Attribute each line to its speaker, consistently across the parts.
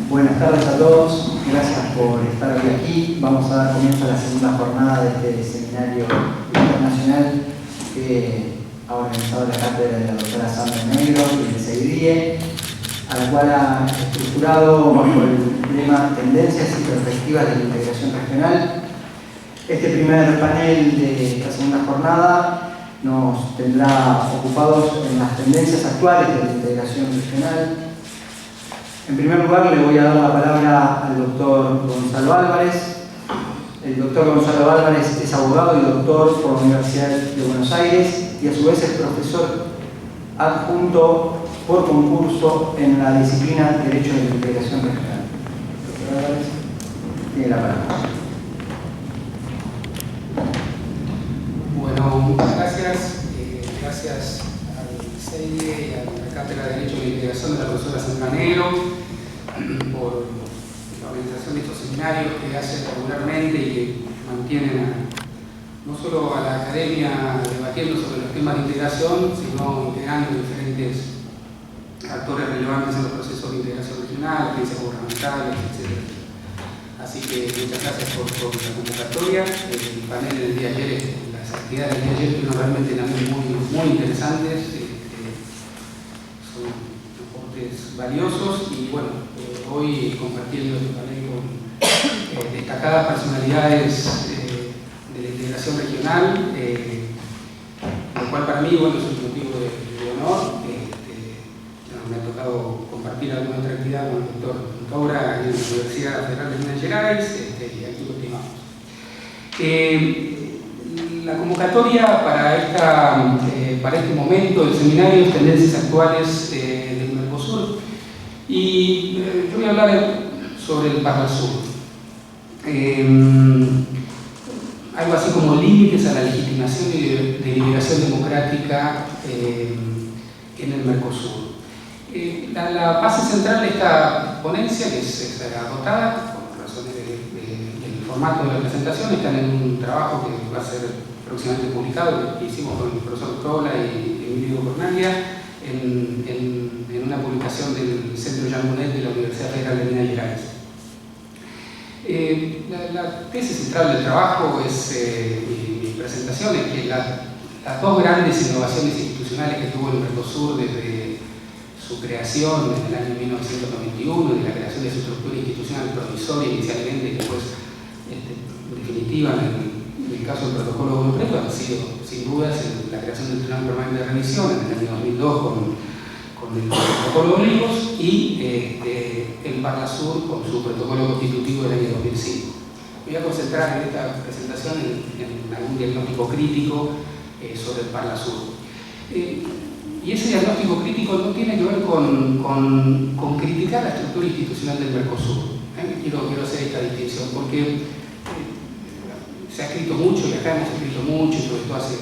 Speaker 1: Buenas tardes a todos, gracias por estar hoy aquí. Vamos a dar comienzo a la segunda jornada de este seminario internacional que ha organizado la cátedra de la doctora Sandra Negro y el CEIDIE, a la cual ha estructurado bajo el lema Tendencias y perspectivas de la integración regional. Este primer panel de esta segunda jornada nos tendrá ocupados en las tendencias actuales de la integración regional. En primer lugar, le voy a dar la palabra al doctor Gonzalo Álvarez. El doctor Gonzalo Álvarez es abogado y doctor por la Universidad de Buenos Aires y a su vez es profesor adjunto por concurso en la disciplina Derecho de la Integración Regional. Doctor Álvarez, tiene la palabra.
Speaker 2: Bueno, muchas gracias. Gracias al CEIDIE y a la Cátedra de Derecho de la Integración de la profesora Sandra Negro por la organización de estos seminarios que hacen regularmente y que mantienen no solo a la academia debatiendo sobre los temas de integración, sino integrando diferentes actores relevantes en los procesos de integración regional, agencias gubernamentales, etc. Así que muchas gracias por la convocatoria. El panel del día de ayer, las actividades del día de ayer fueron realmente también muy interesantes, son aportes valiosos y bueno, hoy compartiendo este panel con destacadas personalidades de la integración regional, lo cual para mí bueno, es un motivo de honor. Me ha tocado compartir alguna otra actividad con el doctor Caura en la Universidad Federal de Minas Gerais y aquí continuamos. La convocatoria para este momento del seminario es Tendencias Actuales del Mercosur y yo voy a hablar sobre el Parlasur. Algo así como límites a la legitimación de liberación democrática en el Mercosur. La base central de esta ponencia, que es agotada por razones del formato de la presentación, está en un trabajo que va a ser próximamente publicado, que hicimos con el profesor Prola y Emilio Cornalia, en una publicación del Centro Jean Monnet de la Universidad Federal de Minas Gerais. La tesis central del trabajo es mi presentación, es que las dos grandes innovaciones institucionales que tuvo el Mercosur desde su creación en el año 1991, de la creación de su estructura institucional provisoria inicialmente y después definitiva en el caso del protocolo completo, han sido sin dudas la creación del Tribunal Permanente de Remisión en el año 2002 con el protocolo de Olivos y el Parlasur con su protocolo constitutivo del año 2005. Me voy a concentrar en esta presentación en algún diagnóstico crítico sobre el Parlasur. Y ese diagnóstico crítico no tiene que ver con criticar la estructura institucional del Mercosur. Quiero hacer esta distinción porque se ha escrito mucho, y acá hemos escrito mucho, sobre todo hace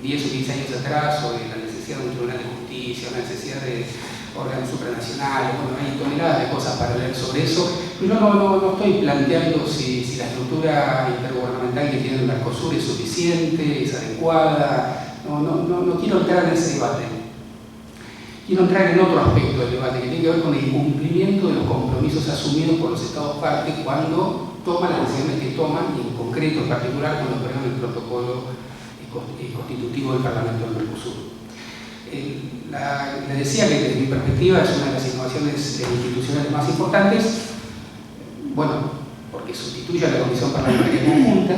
Speaker 2: 10 o 15 años atrás, sobre la necesidad de un tribunal de justicia, la necesidad de órganos supranacionales. Bueno, hay toneladas de cosas para leer sobre eso, pero no estoy planteando si la estructura intergubernamental que tiene el Mercosur es suficiente, es adecuada. No quiero entrar en ese debate. Quiero entrar en otro aspecto del debate que tiene que ver con el cumplimiento de los compromisos asumidos por los Estados partes cuando toman las decisiones que toman y en concreto, en particular, cuando aprueban el protocolo constitutivo del Parlamento del Mercosur. Le decía que desde mi perspectiva es una de las innovaciones institucionales más importantes, bueno, porque sustituye a la Comisión Parlamentaria Conjunta,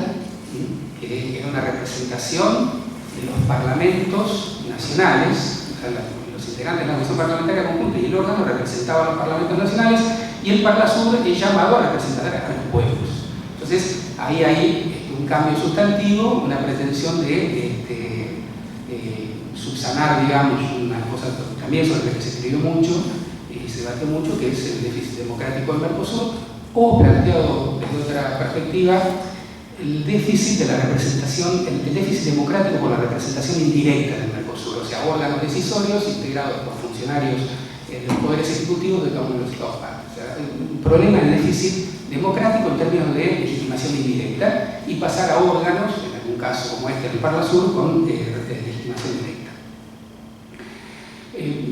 Speaker 2: que era una representación de los parlamentos nacionales, o sea, los integrantes de la Comisión Parlamentaria Conjunta y el órgano representaban a los parlamentos nacionales y el Parlasur es llamado a representar a los pueblos. Entonces, ahí hay un cambio sustantivo, una pretensión de subsanar, digamos, una cosa también sobre la que se escribió mucho y se debatió mucho, que es el déficit democrático del Mercosur, o planteado desde otra perspectiva, el déficit de la representación, el déficit democrático por la representación indirecta del Mercosur, o sea, órganos decisorios integrados por funcionarios de los poderes ejecutivos de cada uno de los Estados partes. O sea, un problema de déficit democrático en términos de legitimación indirecta y pasar a órganos, en algún caso como este del Parlasur, con legitimación directa.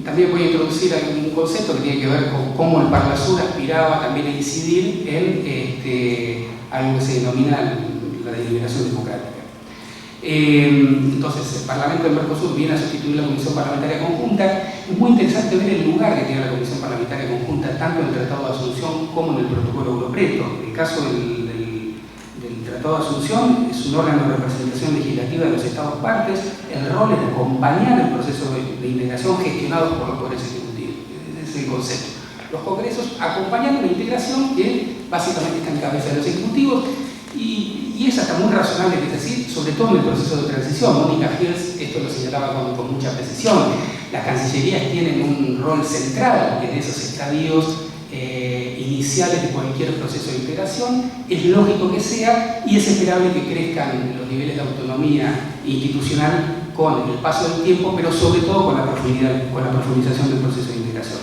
Speaker 2: también voy a introducir un concepto que tiene que ver con cómo el Parlasur aspiraba también a incidir en algo que se denomina la deliberación democrática. Entonces, el Parlamento del Mercosur viene a sustituir la Comisión Parlamentaria Conjunta. Es muy interesante ver el lugar que tiene la Comisión Parlamentaria Conjunta tanto en el Tratado de Asunción como en el Protocolo Europreto. En el caso del Tratado de Asunción es un órgano de representación legislativa de los Estados partes. El rol es de acompañar el proceso de integración gestionado por los poderes ejecutivos. Ese es el concepto. Los congresos acompañan la integración que básicamente está en cabeza de los ejecutivos. Y es hasta muy razonable que es así, sobre todo en el proceso de transición. Mónica Fields esto lo señalaba con mucha precisión. Las cancillerías tienen un rol central en esos estadios iniciales de cualquier proceso de integración. Es lógico que sea y es esperable que crezcan los niveles de autonomía institucional con el paso del tiempo, pero sobre todo con la profundización del proceso de integración.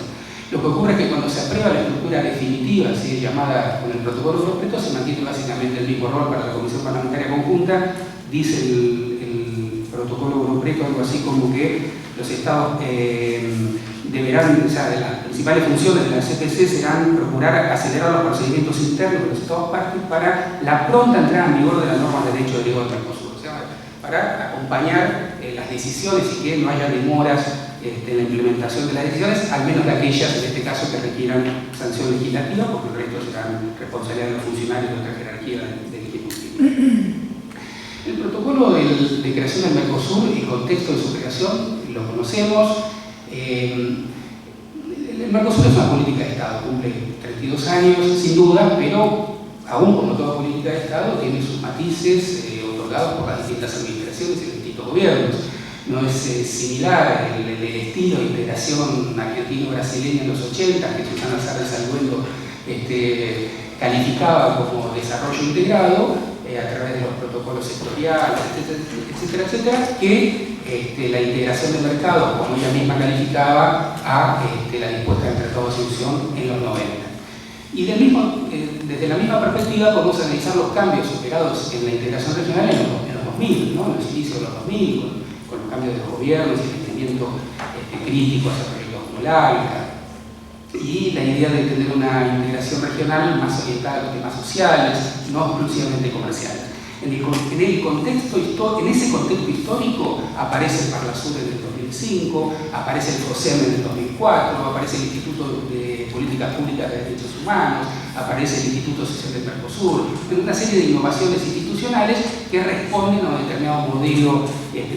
Speaker 2: Lo que ocurre es que cuando se aprueba la estructura definitiva, así llamada con el Protocolo Europreto, se mantiene básicamente el mismo rol para la Comisión Parlamentaria Conjunta. Dice el Protocolo Europreto algo así como que los Estados deberán, o sea, las principales funciones de la CPC serán procurar acelerar los procedimientos internos de los Estados partes para la pronta entrada en vigor de las normas de derecho derivado del Mercosur, o sea, para acompañar las decisiones y que no haya demoras en la implementación de las decisiones, al menos de aquellas, en este caso, que requieran sanción legislativa, porque el resto serán responsabilidad de los funcionarios de otra jerarquía del Ejecutivo. El protocolo de creación del Mercosur, el contexto de su creación, lo conocemos. El Mercosur es una política de Estado, cumple 32 años, sin duda, pero aún como toda política de Estado, tiene sus matices otorgados por las distintas administraciones y los distintos gobiernos. No es similar el estilo de integración argentino-brasileña en los 80, que Susana Sárez Salguendo calificaba como desarrollo integrado a través de los protocolos sectoriales, etcétera, que la integración del mercado, como ella misma calificaba, a la dispuesta del Tratado de Asunción en los 90. Y desde la misma perspectiva podemos analizar los cambios operados en la integración regional en los 2000, ¿no? En los inicios de los 2000, con los cambios de los gobiernos y el entendimiento crítico hacia proyectos como el ALCA, y la idea de tener una integración regional más orientada a los temas sociales, no exclusivamente comerciales. En ese contexto histórico aparece el Parlasur en el 2005, aparece el FOSEM en el 2004, aparece el Instituto de Políticas Públicas de Derechos Humanos, aparece el Instituto Social del Mercosur, en una serie de innovaciones institucionales que responden a un determinado modelo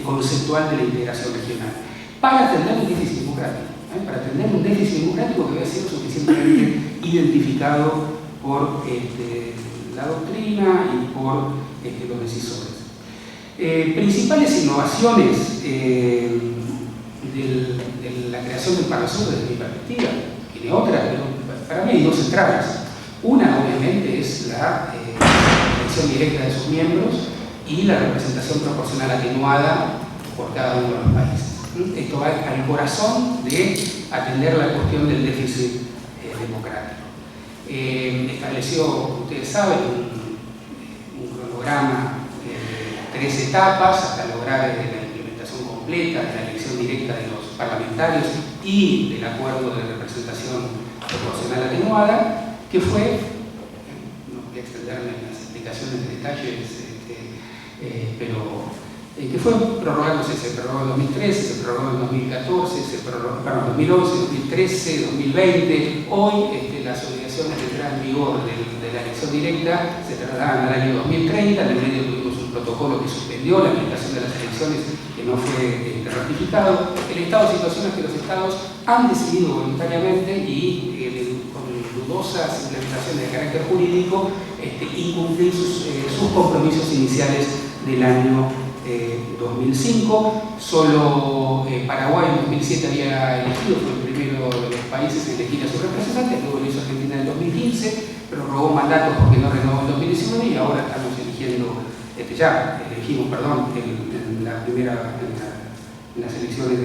Speaker 2: conceptual de la integración regional, para atender un déficit democrático. Para atender un déficit democrático que había sido suficientemente identificado por la doctrina y por los decisores. Principales innovaciones de la creación del Parlasur desde mi perspectiva, tiene otras, pero para mí hay dos centrales. Una, obviamente, es la elección directa de sus miembros y la representación proporcional atenuada por cada uno de los países. Esto va al corazón de atender la cuestión del déficit democrático. Estableció, ustedes saben, un cronograma de 3 etapas hasta lograr la implementación completa de la elección directa de los parlamentarios y del acuerdo de representación proporcional atenuada, que fue, no voy a extenderme en las explicaciones de detalles, pero que fue prorrogándose, se prorrogó en 2013, se prorrogó en 2014, se prorrogó en 2011, 2013, 2020. Hoy las obligaciones de entrada en vigor de la elección directa se trasladan al año 2030. En el medio tuvimos un protocolo que suspendió la aplicación de las elecciones, que no fue ratificado. El estado de situación es que los estados han decidido voluntariamente y con dudosas implementaciones de carácter jurídico incumplir sus compromisos iniciales del año 2005, solo Paraguay en 2007 había elegido, fue el primero de los países en elegir a sus representantes, luego lo hizo Argentina en el 2015, prorrogó mandatos porque no renovó en 2019 y ahora estamos eligiendo, en las elecciones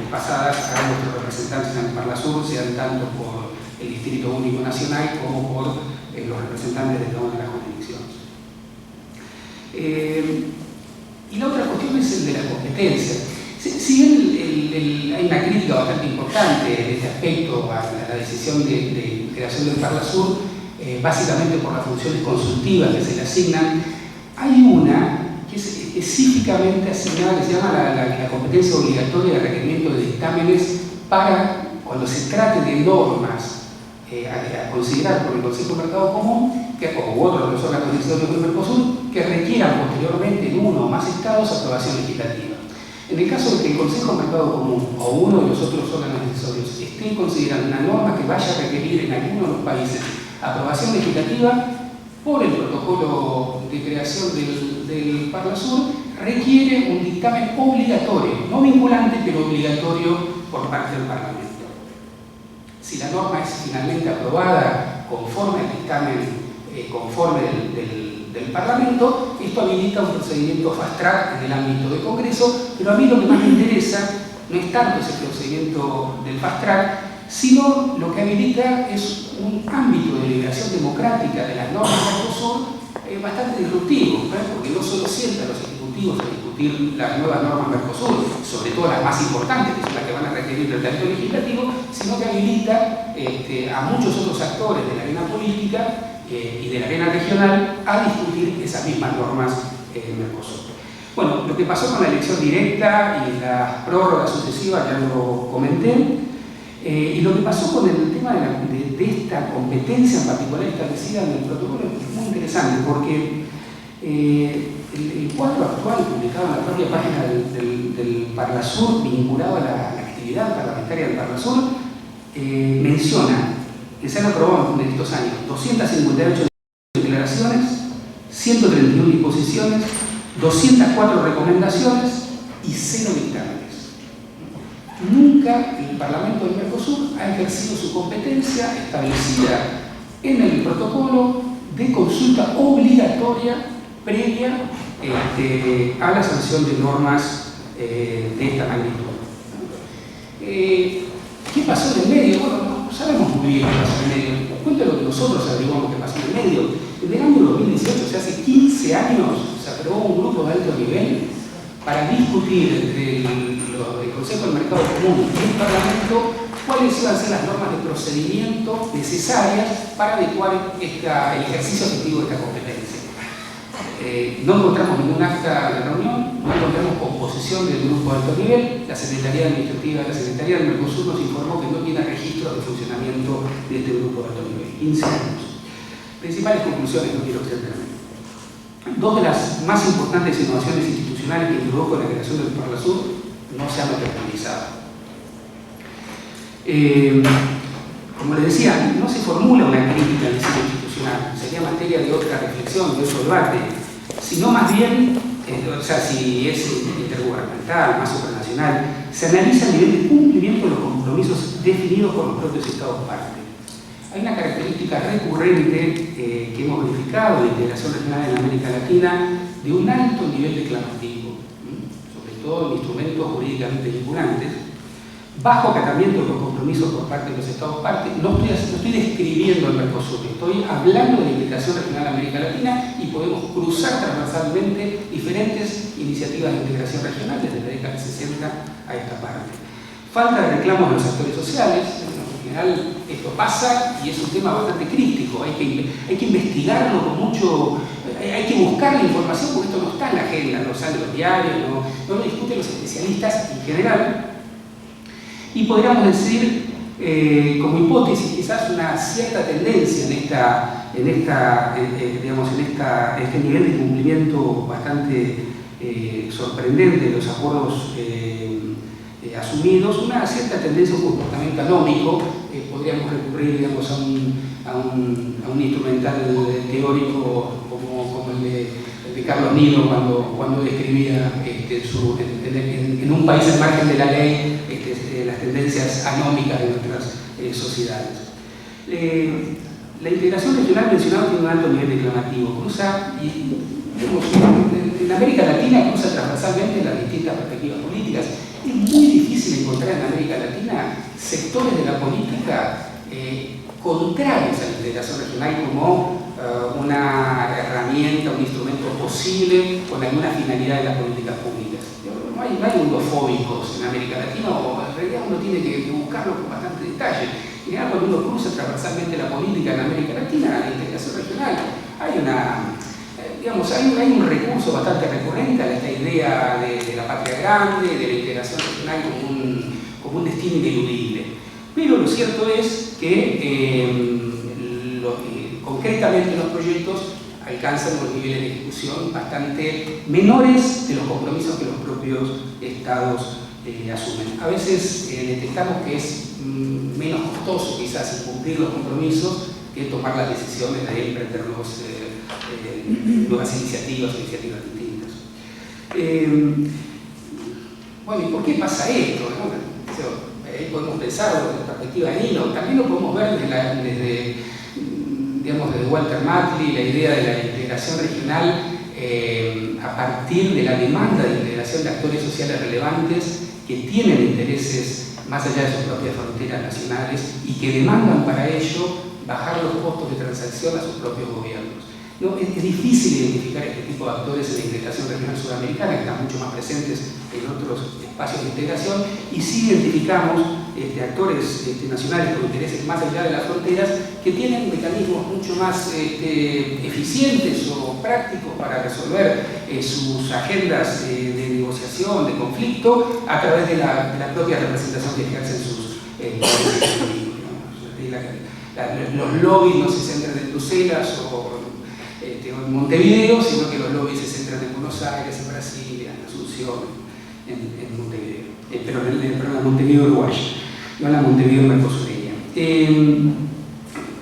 Speaker 2: pasadas a nuestros representantes en el Parlasur, sean tanto por el Distrito Único Nacional como por los representantes de cada una de las jurisdicciones. Y la otra cuestión es el de la competencia. Si bien hay una crítica bastante importante en este aspecto a la decisión de creación del Parlasur, básicamente por las funciones consultivas que se le asignan. Hay una que es específicamente asignada, que se llama la competencia obligatoria de requerimiento de dictámenes para cuando se trate de normas a considerar por el Consejo de Mercado Común, u otros de los órganos decisorios del Mercosur, que requieran posteriormente en uno o más estados aprobación legislativa. En el caso de que el Consejo de Mercado Común o uno de los otros órganos decisorios esté considerando una norma que vaya a requerir en alguno de los países aprobación legislativa, por el protocolo de creación del Parlasur, requiere un dictamen obligatorio, no vinculante, pero obligatorio por parte del Parlamento. Si la norma es finalmente aprobada conforme al dictamen conforme del Parlamento, esto habilita un procedimiento fast track en el ámbito del Congreso, pero a mí lo que más me interesa no es tanto ese procedimiento del fast track, sino lo que habilita es un ámbito de deliberación democrática de las normas del Mercosur bastante disruptivo, porque no solo sientan los ejecutivos a discutir las nuevas normas Mercosur, sobre todo las más importantes, que son las que van a requerir del talento legislativo, sino que habilita a muchos otros actores de la arena política y de la arena regional a discutir esas mismas normas Mercosur. Bueno, lo que pasó con la elección directa y las prórrogas sucesivas ya lo comenté. Y lo que pasó con el tema de esta competencia en particular establecida en el protocolo es muy interesante, porque el cuadro actual publicado en la propia página del Parlasur, vinculado a la actividad parlamentaria del Parlasur, menciona que se han aprobado en estos años 258 declaraciones, 131 disposiciones, 204 recomendaciones y 0 dictámenes. Nunca el Parlamento del Mercosur ha ejercido su competencia establecida en el protocolo de consulta obligatoria previa a la sanción de normas de esta magnitud. ¿Qué pasó en el medio? Bueno, no sabemos muy bien qué pasó en el medio. Cuento lo que nosotros averiguamos que pasó en el medio. En el año 2018, o sea, hace 15 años, se aprobó un grupo de alto nivel para discutir entre el Consejo del Mercado Común y el Parlamento cuáles iban a ser las normas de procedimiento necesarias para adecuar el ejercicio efectivo de esta competencia. No encontramos ningún acta de reunión, no encontramos composición del grupo de alto nivel. La Secretaría Administrativa de la Secretaría del Mercosur nos informó que no tiene registro de funcionamiento de este grupo de alto nivel. 15 años. Principales conclusiones, no quiero extenderme. Dos de las más importantes innovaciones institucionales que introdujo la creación del Parlasur no se han materializado. Como les decía, no se formula una crítica al diseño institucional, sería materia de otra reflexión, de otro debate, sino más bien, o sea, si es intergubernamental, más supranacional, se analiza el nivel de cumplimiento de los compromisos definidos por los propios Estados parte. Hay una característica recurrente que hemos verificado en la integración regional en América Latina de un alto nivel declamativo, sobre todo en instrumentos jurídicamente vinculantes, bajo acatamiento de los compromisos por parte de los Estados partes. No estoy describiendo el Mercosur, estoy hablando de la integración regional en América Latina y podemos cruzar transversalmente diferentes iniciativas de integración regional desde la década de 60 a esta parte. Falta de reclamos de los actores sociales. En general esto pasa y es un tema bastante crítico, hay que investigarlo con mucho, hay que buscar la información porque esto no está en la agenda, no sale en los diarios, no lo discuten los especialistas en general. Y podríamos decir, como hipótesis, quizás una cierta tendencia en este nivel de cumplimiento bastante sorprendente de los acuerdos asumidos, una cierta tendencia, un comportamiento anómico. Podríamos recurrir, digamos, a un instrumental teórico como el de Carlos Nino cuando describía en un país al margen de la ley las tendencias anómicas de nuestras sociedades. La integración regional mencionada tiene un alto nivel declamativo, cruza, en América Latina cruza transversalmente las distintas perspectivas políticas. Es muy difícil encontrar en América Latina sectores de la política contrarios a la integración regional como una herramienta, un instrumento posible con alguna finalidad de las políticas públicas. no hay eurofóbicos en América Latina, o en realidad uno tiene que buscarlo con bastante detalle. En general, cuando uno cruza transversalmente la política en América Latina, la integración regional, hay un recurso bastante recurrente a esta idea de la patria grande, de la integración regional como un destino ineludible. Pero lo cierto es que concretamente los proyectos alcanzan unos niveles de ejecución bastante menores de los compromisos que los propios estados asumen. A veces detectamos que es menos costoso quizás incumplir los compromisos que tomar las decisiones de emprender nuevas iniciativas distintas. Bueno, ¿y por qué pasa esto? Ahí podemos pensar desde la perspectiva de Nilo, también lo podemos ver desde Walter Matthey, la idea de la integración regional a partir de la demanda de integración de actores sociales relevantes que tienen intereses más allá de sus propias fronteras nacionales y que demandan para ello bajar los costos de transacción a sus propios gobiernos. ¿No? Es difícil identificar este tipo de actores en la integración regional sudamericana, que están mucho más presentes en otros espacios de integración, y sí identificamos actores nacionales con intereses más allá de las fronteras que tienen mecanismos mucho más eficientes o prácticos para resolver sus agendas de negociación, de conflicto, a través de la propia representación que ejercen sus los lobbies no se centran en Bruselas o en Montevideo, sino que los lobbies se centran en Buenos Aires, en Brasil, en Asunción, en Montevideo, pero en Montevideo Uruguay, no en la Montevideo mercosureña.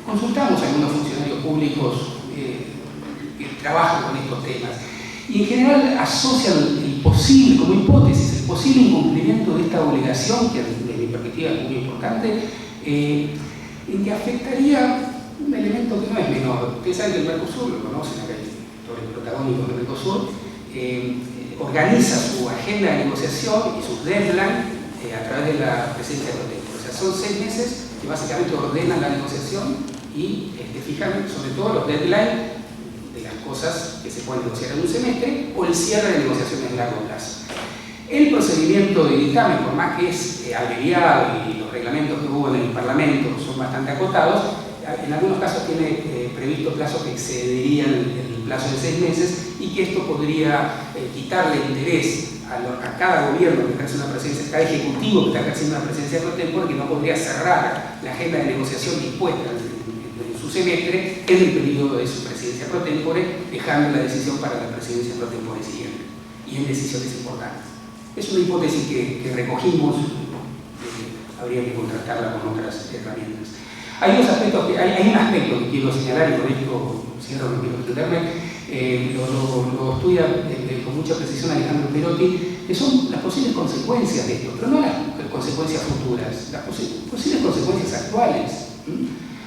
Speaker 2: Consultamos a algunos funcionarios públicos que trabajan con estos temas y en general asocian como hipótesis, el posible incumplimiento de esta obligación, que desde mi perspectiva es muy importante, en que afectaría un elemento que no es menor. Ustedes saben que el Mercosur, lo conocen, acá hay actores protagónicos del Mercosur, organiza su agenda de negociación y sus deadlines a través de la presencia de protección. O sea, son 6 meses que básicamente ordenan la negociación y fijan sobre todo los deadlines de las cosas que se pueden negociar en un semestre o el cierre de negociaciones de largo plazo. El procedimiento de dictamen, por más que es abreviado y los reglamentos que hubo en el Parlamento son bastante acotados, en algunos casos tiene previsto plazos que excederían el plazo de 6 meses y que esto podría quitarle interés a cada gobierno que ejerce una presencia, cada ejecutivo que está ejerciendo una presencia pro tempore, que no podría cerrar la agenda de negociación dispuesta en su semestre en el periodo de su presidencia pro tempore, dejando la decisión para la presidencia pro tempore siguiente y en decisiones importantes. Es una hipótesis que recogimos, habría que contrastarla con otras herramientas. Hay un aspecto que quiero señalar y con esto cierro, no quiero extenderme, lo estudia con mucha precisión Alejandro Perotti, que son las posibles consecuencias de esto, pero no las consecuencias futuras, las posibles consecuencias actuales.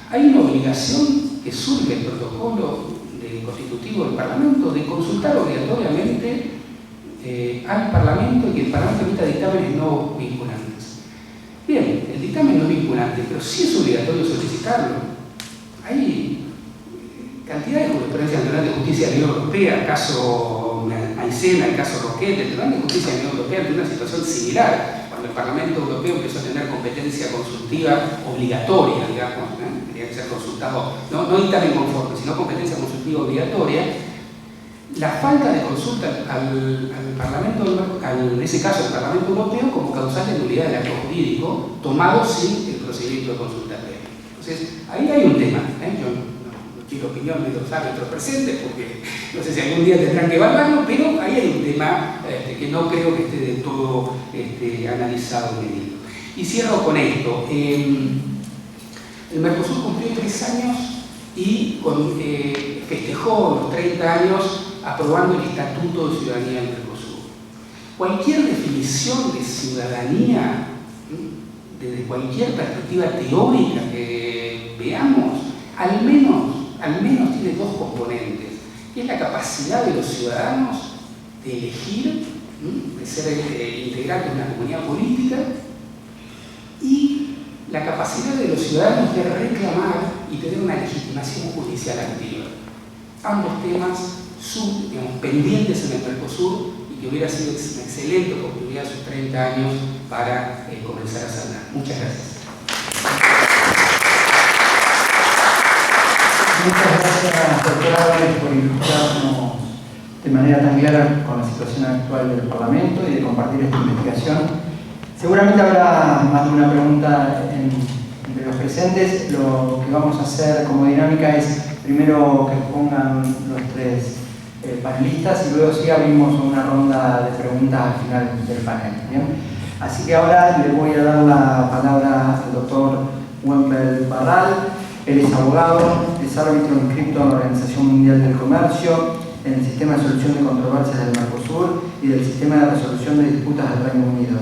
Speaker 2: Hay una obligación que surge del protocolo constitutivo del Parlamento de consultar obligatoriamente al Parlamento y que el Parlamento emita dictámenes no vinculantes. Bien, el dictamen no es vinculante, pero sí es obligatorio solicitarlo. Hay cantidad de jurisprudencia del Tribunal de Justicia de la Unión Europea, el caso Maicena, el caso Roquette, el Tribunal de Justicia de la Unión Europea tiene una situación similar, cuando el Parlamento Europeo empezó a tener competencia consultiva obligatoria, digamos, tenía que ser consultado, no dictamen conforme, sino competencia consultiva obligatoria. La falta de consulta al Parlamento, en ese caso al Parlamento Europeo, como causal de nulidad del acto jurídico tomado sin el procedimiento de consulta previa. Entonces, ahí hay un tema. Yo no quiero opinión de los árbitros presentes porque no sé si algún día tendrán que evaluarlo, pero ahí hay un tema que no creo que esté del todo analizado y medido. Y cierro con esto. El Mercosur cumplió 3 años y festejó los 30 años aprobando el Estatuto de Ciudadanía del Mercosur. Cualquier definición de ciudadanía, desde cualquier perspectiva teórica que veamos, al menos tiene 2 componentes, que es la capacidad de los ciudadanos de elegir, de ser integrantes de una comunidad política, y la capacidad de los ciudadanos de reclamar y tener una legitimación judicial activa. Ambos temas pendientes en el Mercosur y y hubiera sido una excelente oportunidad a sus 30 años para comenzar a sanar. Muchas gracias.
Speaker 1: Muchas gracias, doctor Álvarez, por ilustrarnos de manera tan clara con la situación actual del Parlamento y de compartir esta investigación. Seguramente habrá más de una pregunta entre los presentes. Lo que vamos a hacer como dinámica es primero que pongan los tres panelistas y luego sí abrimos una ronda de preguntas al final del panel. ¿Bien? Así que ahora le voy a dar la palabra al doctor Wendel Barral. Él es abogado, es árbitro inscrito en la Organización Mundial del Comercio, en el Sistema de Solución de Controversias del Mercosur y del Sistema de Resolución de Disputas del Reino Unido.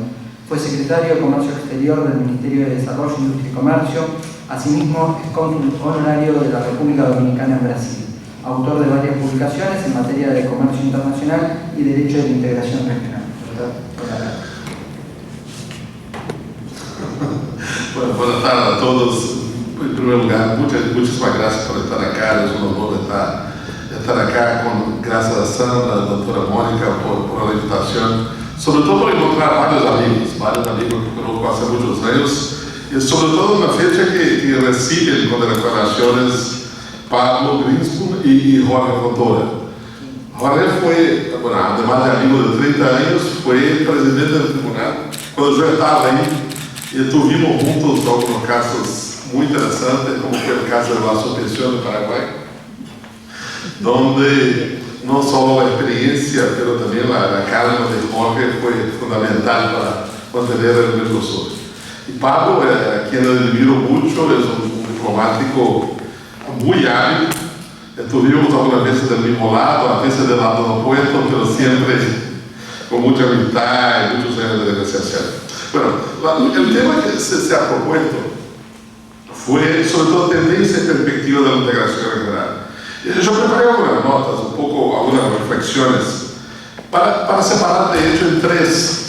Speaker 1: Fue secretario de Comercio Exterior del Ministerio de Desarrollo, Industria y Comercio. Asimismo, es cónsul honorario de la República Dominicana en Brasil. Autor de varias publicaciones en materia de comercio internacional y derecho de la integración regional.
Speaker 3: Bueno, buenas tardes a todos. En primer lugar, muchísimas gracias por estar acá. Es un honor estar acá, gracias a Sandra, a la doctora Mónica, por la invitación. Sobre todo por encontrar varios amigos que conozco hace muchos años. Y sobre todo una fecha que reciben con declaraciones Pablo Grinspoon y Jorge Fontoura. Jorge fue, bueno, además de amigo de 30 años, fue presidente del tribunal cuando yo estaba ahí y tuvimos juntos algunos casos muy interesantes, como fue el caso de la suspensión de Paraguay, donde no solo la experiencia, pero también la calma de Jorge fue fundamental para mantener el Mercosur. Y Pablo, a quien admiro mucho, es un diplomático muy hábil. Estuvimos algunas veces del mismo lado, a veces del lado opuesto, pero siempre con mucha amistad y muchos años de negociación. Bueno, el tema que se ha propuesto fue sobre todo tendencia y perspectiva de la integración regional. Yo preparé algunas notas, algunas reflexiones, para separar de hecho en tres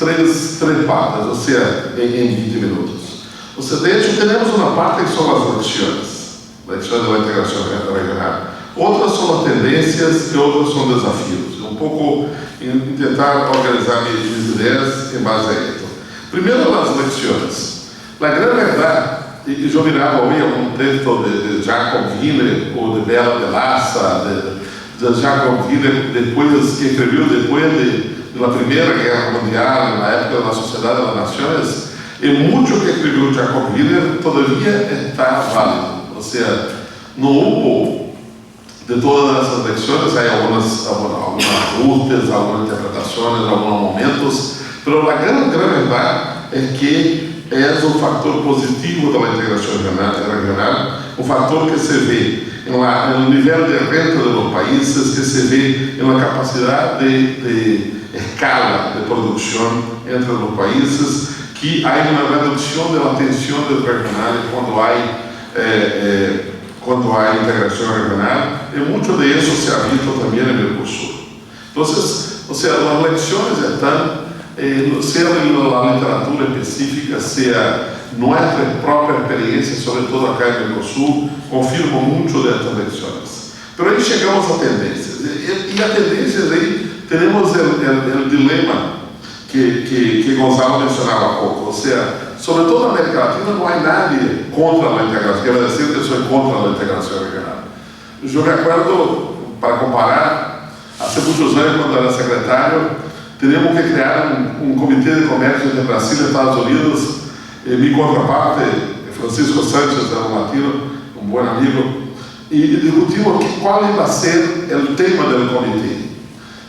Speaker 3: partes, o sea, en 20 minutos. O sea, de hecho tenemos una parte que son las lecciones de la integración regional. Otras son las tendencias y otras son desafíos. Un poco intentar organizar mis ideas en base a esto. Primero las lecciones. La gran verdad, y yo miraba hoy un texto de Jacob Willer o de Bela Vilaça, de Jacob Willer, que escribió después de la Primera Guerra Mundial, en la época de la Sociedad de las Naciones, y mucho que escribió Jacob Willer todavía está válido. O sea, no hubo de todas esas lecciones, hay algunos ajustes, algunas interpretaciones, algunos momentos, pero la gran verdad es que es un factor positivo de la integración regional, un factor que se ve en el nivel de renta de los países, que se ve en la capacidad de escala de producción entre los países, que hay una reducción de la tensión regional cuando hay integración regional, y mucho de eso se ha visto también en el Mercosur. Entonces, o sea, las lecciones están sea la literatura específica, sea nuestra propia experiencia, sobre todo acá en el Mercosur, confirma mucho de estas lecciones. Pero ahí llegamos a tendencias. Y a tendencias ahí tenemos el dilema que Gonzalo mencionaba há pouco. O sea, sobre todo en América Latina no hay nadie contra la integración. Quiero decir que soy contra la integración regional. Yo me acuerdo, para comparar, hace muchos años cuando era secretario, teníamos que crear un comité de comercio entre Brasil y Estados Unidos. Mi contraparte, Francisco Sánchez, era un latino, un buen amigo, y discutimos cuál iba a ser el tema del comité.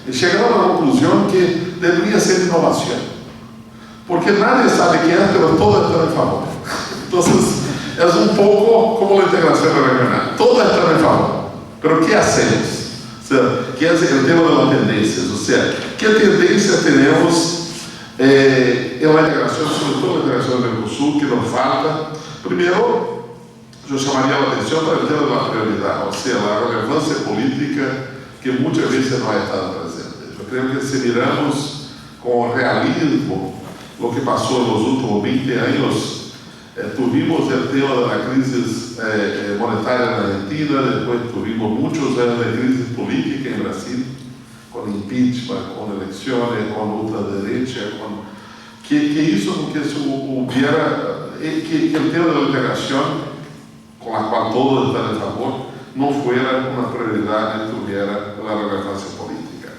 Speaker 3: Y llegamos a la conclusión que debería ser innovación, porque nadie sabe qué es, pero todo está en favor. Entonces, es un poco como la integración regional, todo está en favor, pero ¿qué hacemos? O sea, que es el tema de las tendencias, o sea, ¿qué tendencias tenemos en la integración, sobre todo en la integración del Mercosur, que nos falta? Primero, yo llamaría la atención para el tema de la prioridad, o sea, la relevancia política que muchas veces no ha estado presente. Yo creo que si miramos con realismo lo que pasó en los últimos 20 años, tuvimos el tema de la crisis monetaria en Argentina, después tuvimos muchos años de crisis política en Brasil, con con impeachment, con elecciones, con ultraderecha, que hizo con que hubiera, que el tema de la integración, con la cual todos están a favor, no fuera una prioridad ni tuviera la relevancia política.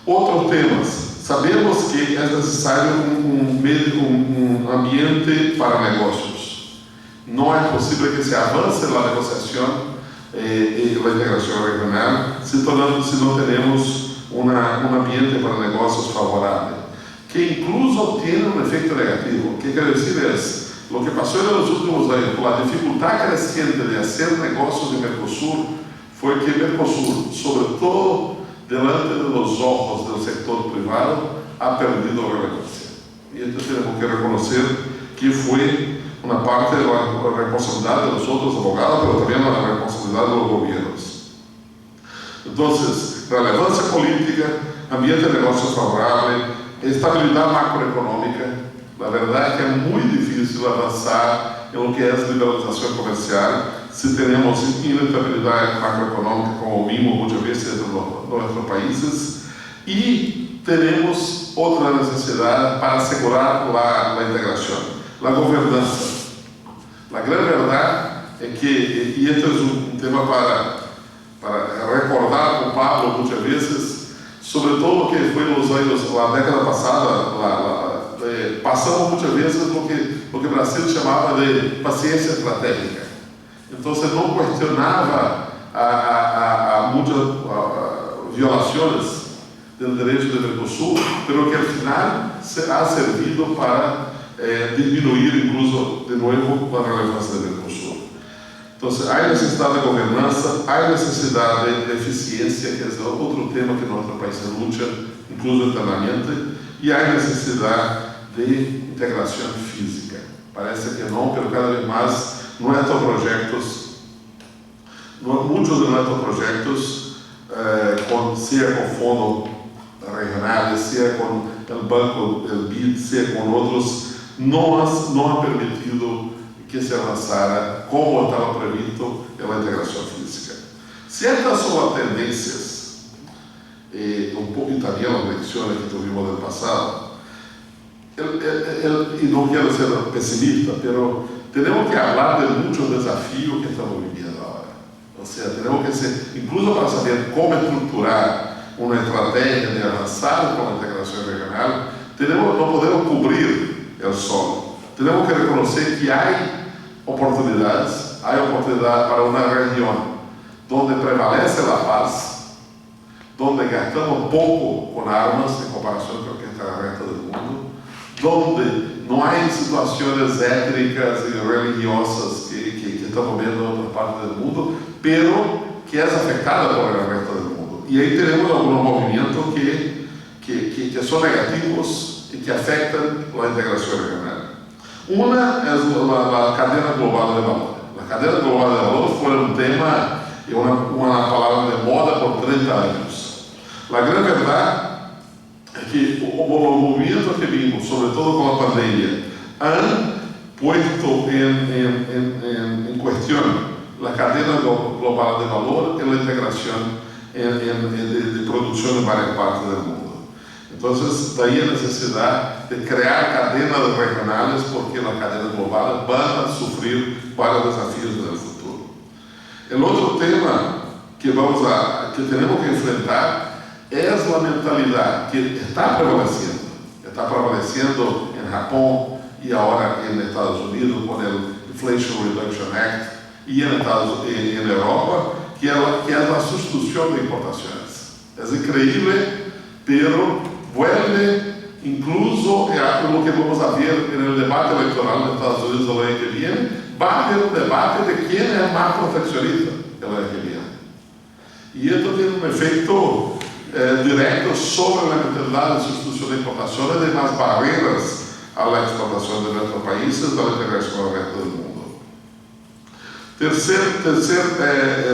Speaker 3: Otros temas. Sabemos que es necesario un ambiente para negocios. No es posible que se avance la negociación y la integración regional si no tenemos un ambiente para negocios favorable, que incluso tiene un efecto negativo. ¿Qué quiere decir? Es lo que pasó en los últimos años, con la dificultad creciente de hacer negocios en Mercosur, fue que Mercosur, sobre todo delante de los ojos del sector privado, ha perdido relevancia. Y esto tenemos que reconocer que fue una parte de la responsabilidad de los otros abogados, pero también la responsabilidad de los gobiernos. Entonces, relevancia política, ambiente de negocios favorable, estabilidad macroeconómica. La verdad es que es muy difícil avanzar en lo que es liberalización comercial si tenemos inestabilidad macroeconómica, como vimos muchas veces en nuestros países, y tenemos otra necesidad para asegurar la integración, la gobernanza. La gran verdad es que, y esto es un tema para recordar con Pablo muchas veces, sobre todo lo que fue los años, la década pasada, pasamos muchas veces lo que Brasil llamaba de paciencia estratégica. Entonces no cuestionaba a muchas violaciones del derecho de Mercosur, pero que al final se ha servido para disminuir incluso de nuevo la relevancia de Mercosur. Entonces hay necesidad de gobernanza, hay necesidad de eficiencia, que es otro tema que nuestro país lucha, incluso internamente, y hay necesidad de integración física. Parece que no, pero cada vez más muchos de nuestros proyectos, sea con fondos regionales, sea con el banco, el BID, sea con otros, no han permitido que se avanzara como estaba previsto en la integración física. Ciertas son las tendencias, un poco también las lecciones que tuvimos del pasado. Y no quiero ser pesimista, pero tenemos que hablar de muchos desafíos que estamos viviendo ahora. O sea, tenemos que ser, incluso para saber cómo estructurar una estrategia de avanzar con la integración regional, no podemos cubrir el sol. Tenemos que reconocer que hay oportunidades para una región donde prevalece la paz, donde gastamos poco con armas en comparación con lo que está en el resto del mundo, donde no hay situaciones étnicas y religiosas que estamos viendo en otras partes del mundo, pero que es afectada por el resto del mundo. Y ahí tenemos algunos movimientos que son negativos y que afectan la integración regional. Una es la cadena global de valor. La cadena global de valor fue un tema y una palabra de moda por 30 años. La gran verdad es que los movimientos que vimos, sobre todo con la pandemia, han puesto en cuestión la cadena global de valor y la integración de producción en varias partes del mundo. Entonces, de ahí la necesidad de crear cadenas regionales, porque las cadenas globales van a sufrir varios desafíos en el futuro. El otro tema que tenemos que enfrentar es la mentalidad que está prevaleciendo en Japón y ahora en Estados Unidos con el Inflation Reduction Act y en Europa, que es la sustitución de importaciones. Es increíble, pero vuelve incluso a lo que vamos a ver en el debate electoral de Estados Unidos el año que viene. Va a haber un debate de quién es más proteccionista el año que viene. Y esto tiene un efecto directo sobre la mentalidad de sustitución de importaciones, de más barreras a la exportación de nuestros países, de la integración al resto del mundo. Tercer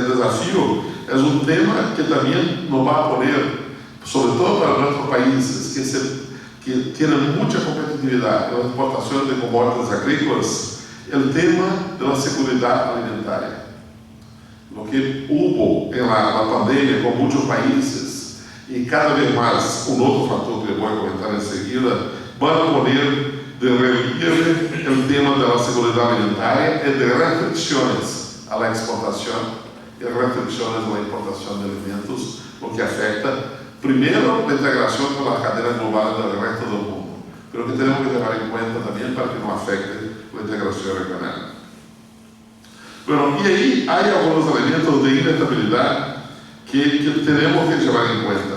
Speaker 3: desafío es un tema que también nos va a poner, sobre todo para nuestros países que tienen mucha competitividad en la exportación de commodities agrícolas, el tema de la seguridad alimentaria. Lo que hubo en la pandemia con muchos países y cada vez más, un otro factor que voy a comentar enseguida, van a poner de relieve el tema de la seguridad alimentaria y de restricciones a la exportación y restricciones a la importación de alimentos, lo que afecta primero la integración con la cadena global del resto del mundo, pero que tenemos que tener en cuenta también para que no afecte la integración regional. Bueno, y ahí hay algunos elementos de inestabilidad que tenemos que llevar en cuenta.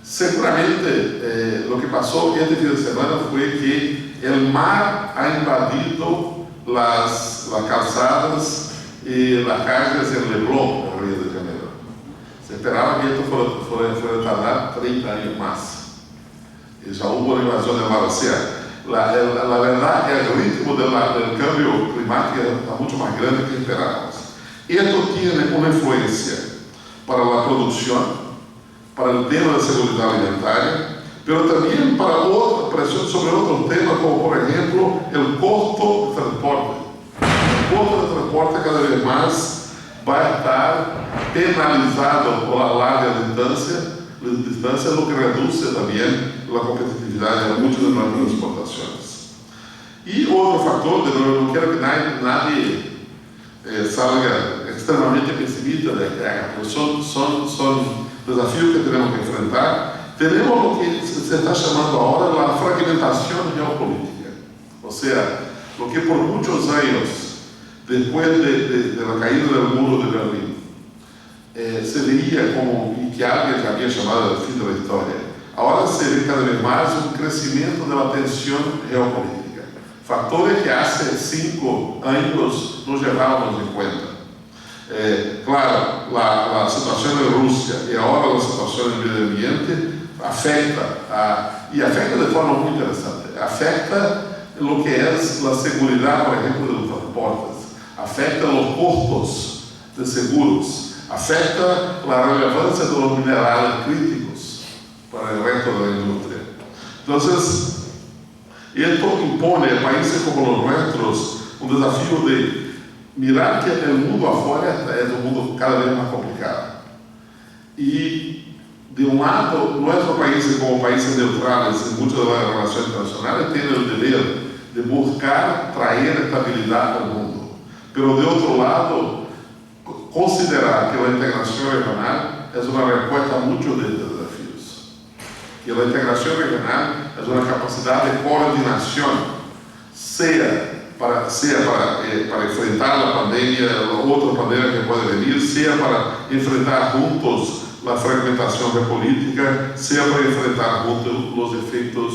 Speaker 3: Seguramente lo que pasó este fin de semana fue que el mar ha invadido las calzadas y las calles en Leblon, en Río de Janeiro. Se esperaba que esto fuera tardar 30 años más. Y ya hubo una invasión del mar. O sea, la verdad, el ritmo del cambio climático está mucho más grande que esperábamos. Esto tiene una influencia para la producción, para el tema de seguridad alimentaria, pero también para otra presión sobre otros temas, como por ejemplo el costo de transporte. El costo de transporte cada vez más va a estar penalizado por la larga distancia, lo que reduce también la competitividad de muchas de nuestras exportaciones. Y otro factor, de nuevo, no quiero que nadie salga extremadamente pesimista de acá, pero son desafíos que tenemos que enfrentar. Tenemos lo que se está llamando ahora la fragmentación geopolítica. O sea, lo que por muchos años, después de la caída del muro de Berlín, se veía como, y que alguien ya había llamado el fin de la historia, ahora se ve cada vez más un crecimiento de la tensión geopolítica. Factores que hace 5 años no llevábamos en cuenta. Claro, la situación en Rusia y ahora la situación en el medio ambiente afecta, y afecta de forma muy interesante, afecta lo que es la seguridad, por ejemplo, de los transportes, afecta los costos de seguros, afecta la relevancia de los minerales críticos para el resto de la industria. Entonces, esto impone a países como los nuestros un desafío de mirar que el mundo afuera es un mundo cada vez más complicado. Y de un lado, nuestros países como países neutrales en muchas de las relaciones internacionales tienen el deber de buscar traer estabilidad al mundo. Pero de otro lado, considerar que la integración regional es una respuesta a muchos de estos desafíos. Y la integración regional es una capacidad de coordinación, sea para enfrentar la pandemia, otra pandemia que puede venir, sea para enfrentar juntos la fragmentación geopolítica, sea para enfrentar juntos los efectos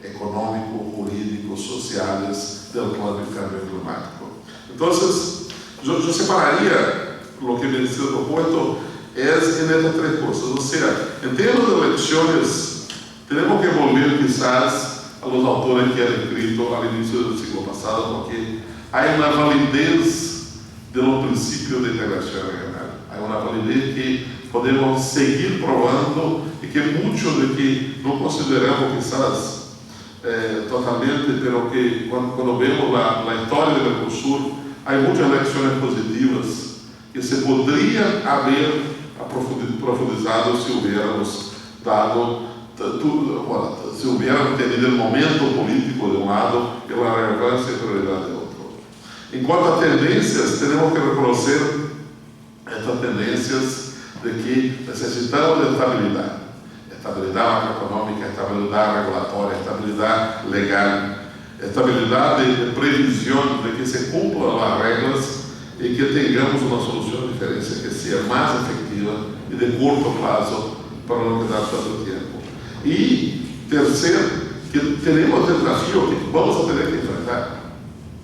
Speaker 3: económicos, jurídicos, sociales del plan de cambio climático. Entonces, yo separaría lo que me sido propuesto es en estas 3 cosas. O sea, en términos de elecciones, tenemos que volver quizás a los autores que han escrito al inicio del siglo pasado, porque hay una validez de los principios de integración regional. Hay una validez que podemos seguir probando y que mucho de que no consideramos quizás totalmente, pero que cuando vemos la historia del Mercosur, hay muchas lecciones positivas que se podrían haber profundizado si hubiéramos dado si hubieran tenido el momento político de un lado y la relevancia y prioridad de otro. En cuanto a tendencias, tenemos que reconocer estas tendencias de que necesitamos de estabilidad macroeconómica, estabilidad regulatoria, estabilidad legal, estabilidad de previsión de que se cumplan las reglas y que tengamos una solución de diferencia que sea más efectiva y de corto plazo para no quedar tanto tiempo. Y tercero, que tenemos desafíos que vamos a tener que enfrentar.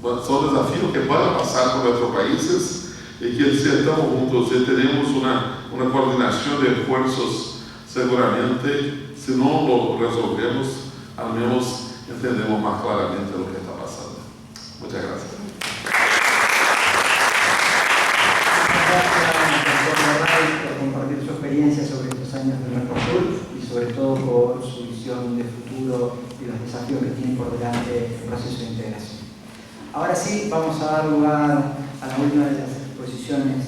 Speaker 3: Son desafíos que van a pasar por nuestros países y que si estamos juntos y tenemos una coordinación de esfuerzos, seguramente, si no lo resolvemos, al menos entendemos más claramente lo que está pasando. Muchas gracias.
Speaker 1: Por compartir su experiencia sobre estos años de Mercosur y sobre todo por su visión de futuro y los desafíos que tiene por delante el proceso de integración. Ahora sí, vamos a dar lugar a la última de las exposiciones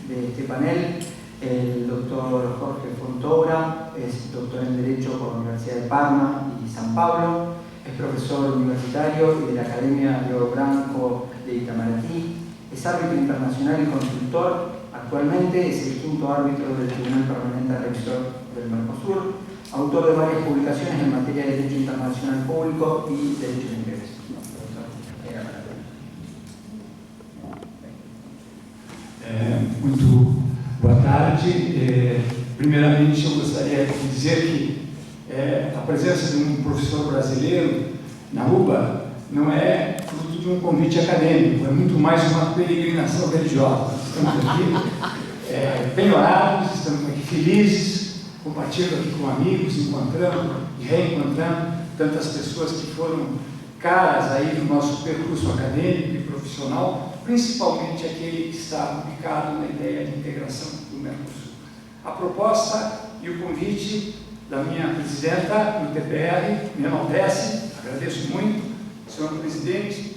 Speaker 1: de este panel. El doctor Jorge Fontoura es doctor en Derecho por la Universidad de Parma y San Pablo, es profesor universitario y de la Academia Rio Branco de Itamaraty, es árbitro internacional y consultor, actualmente es el quinto árbitro del Tribunal Permanente Revisor del Mercosur, autor de varias publicaciones en materia de Derecho Internacional Público y Derecho de Ingresos.
Speaker 4: Muito boa tarde. Primeiramente, eu gostaria de dizer que a presença de um professor brasileiro na UBA não é fruto de um convite acadêmico, é muito mais uma peregrinação religiosa. Estamos aqui bem-orados, estamos aqui felizes, compartilhando aqui com amigos, encontrando e reencontrando tantas pessoas que foram caras aí no nosso percurso acadêmico e profissional, principalmente aquele que está publicado na ideia de integração do Mercosul. A proposta e o convite da minha presidenta do TPR me enaltece, agradeço muito, senhor presidente,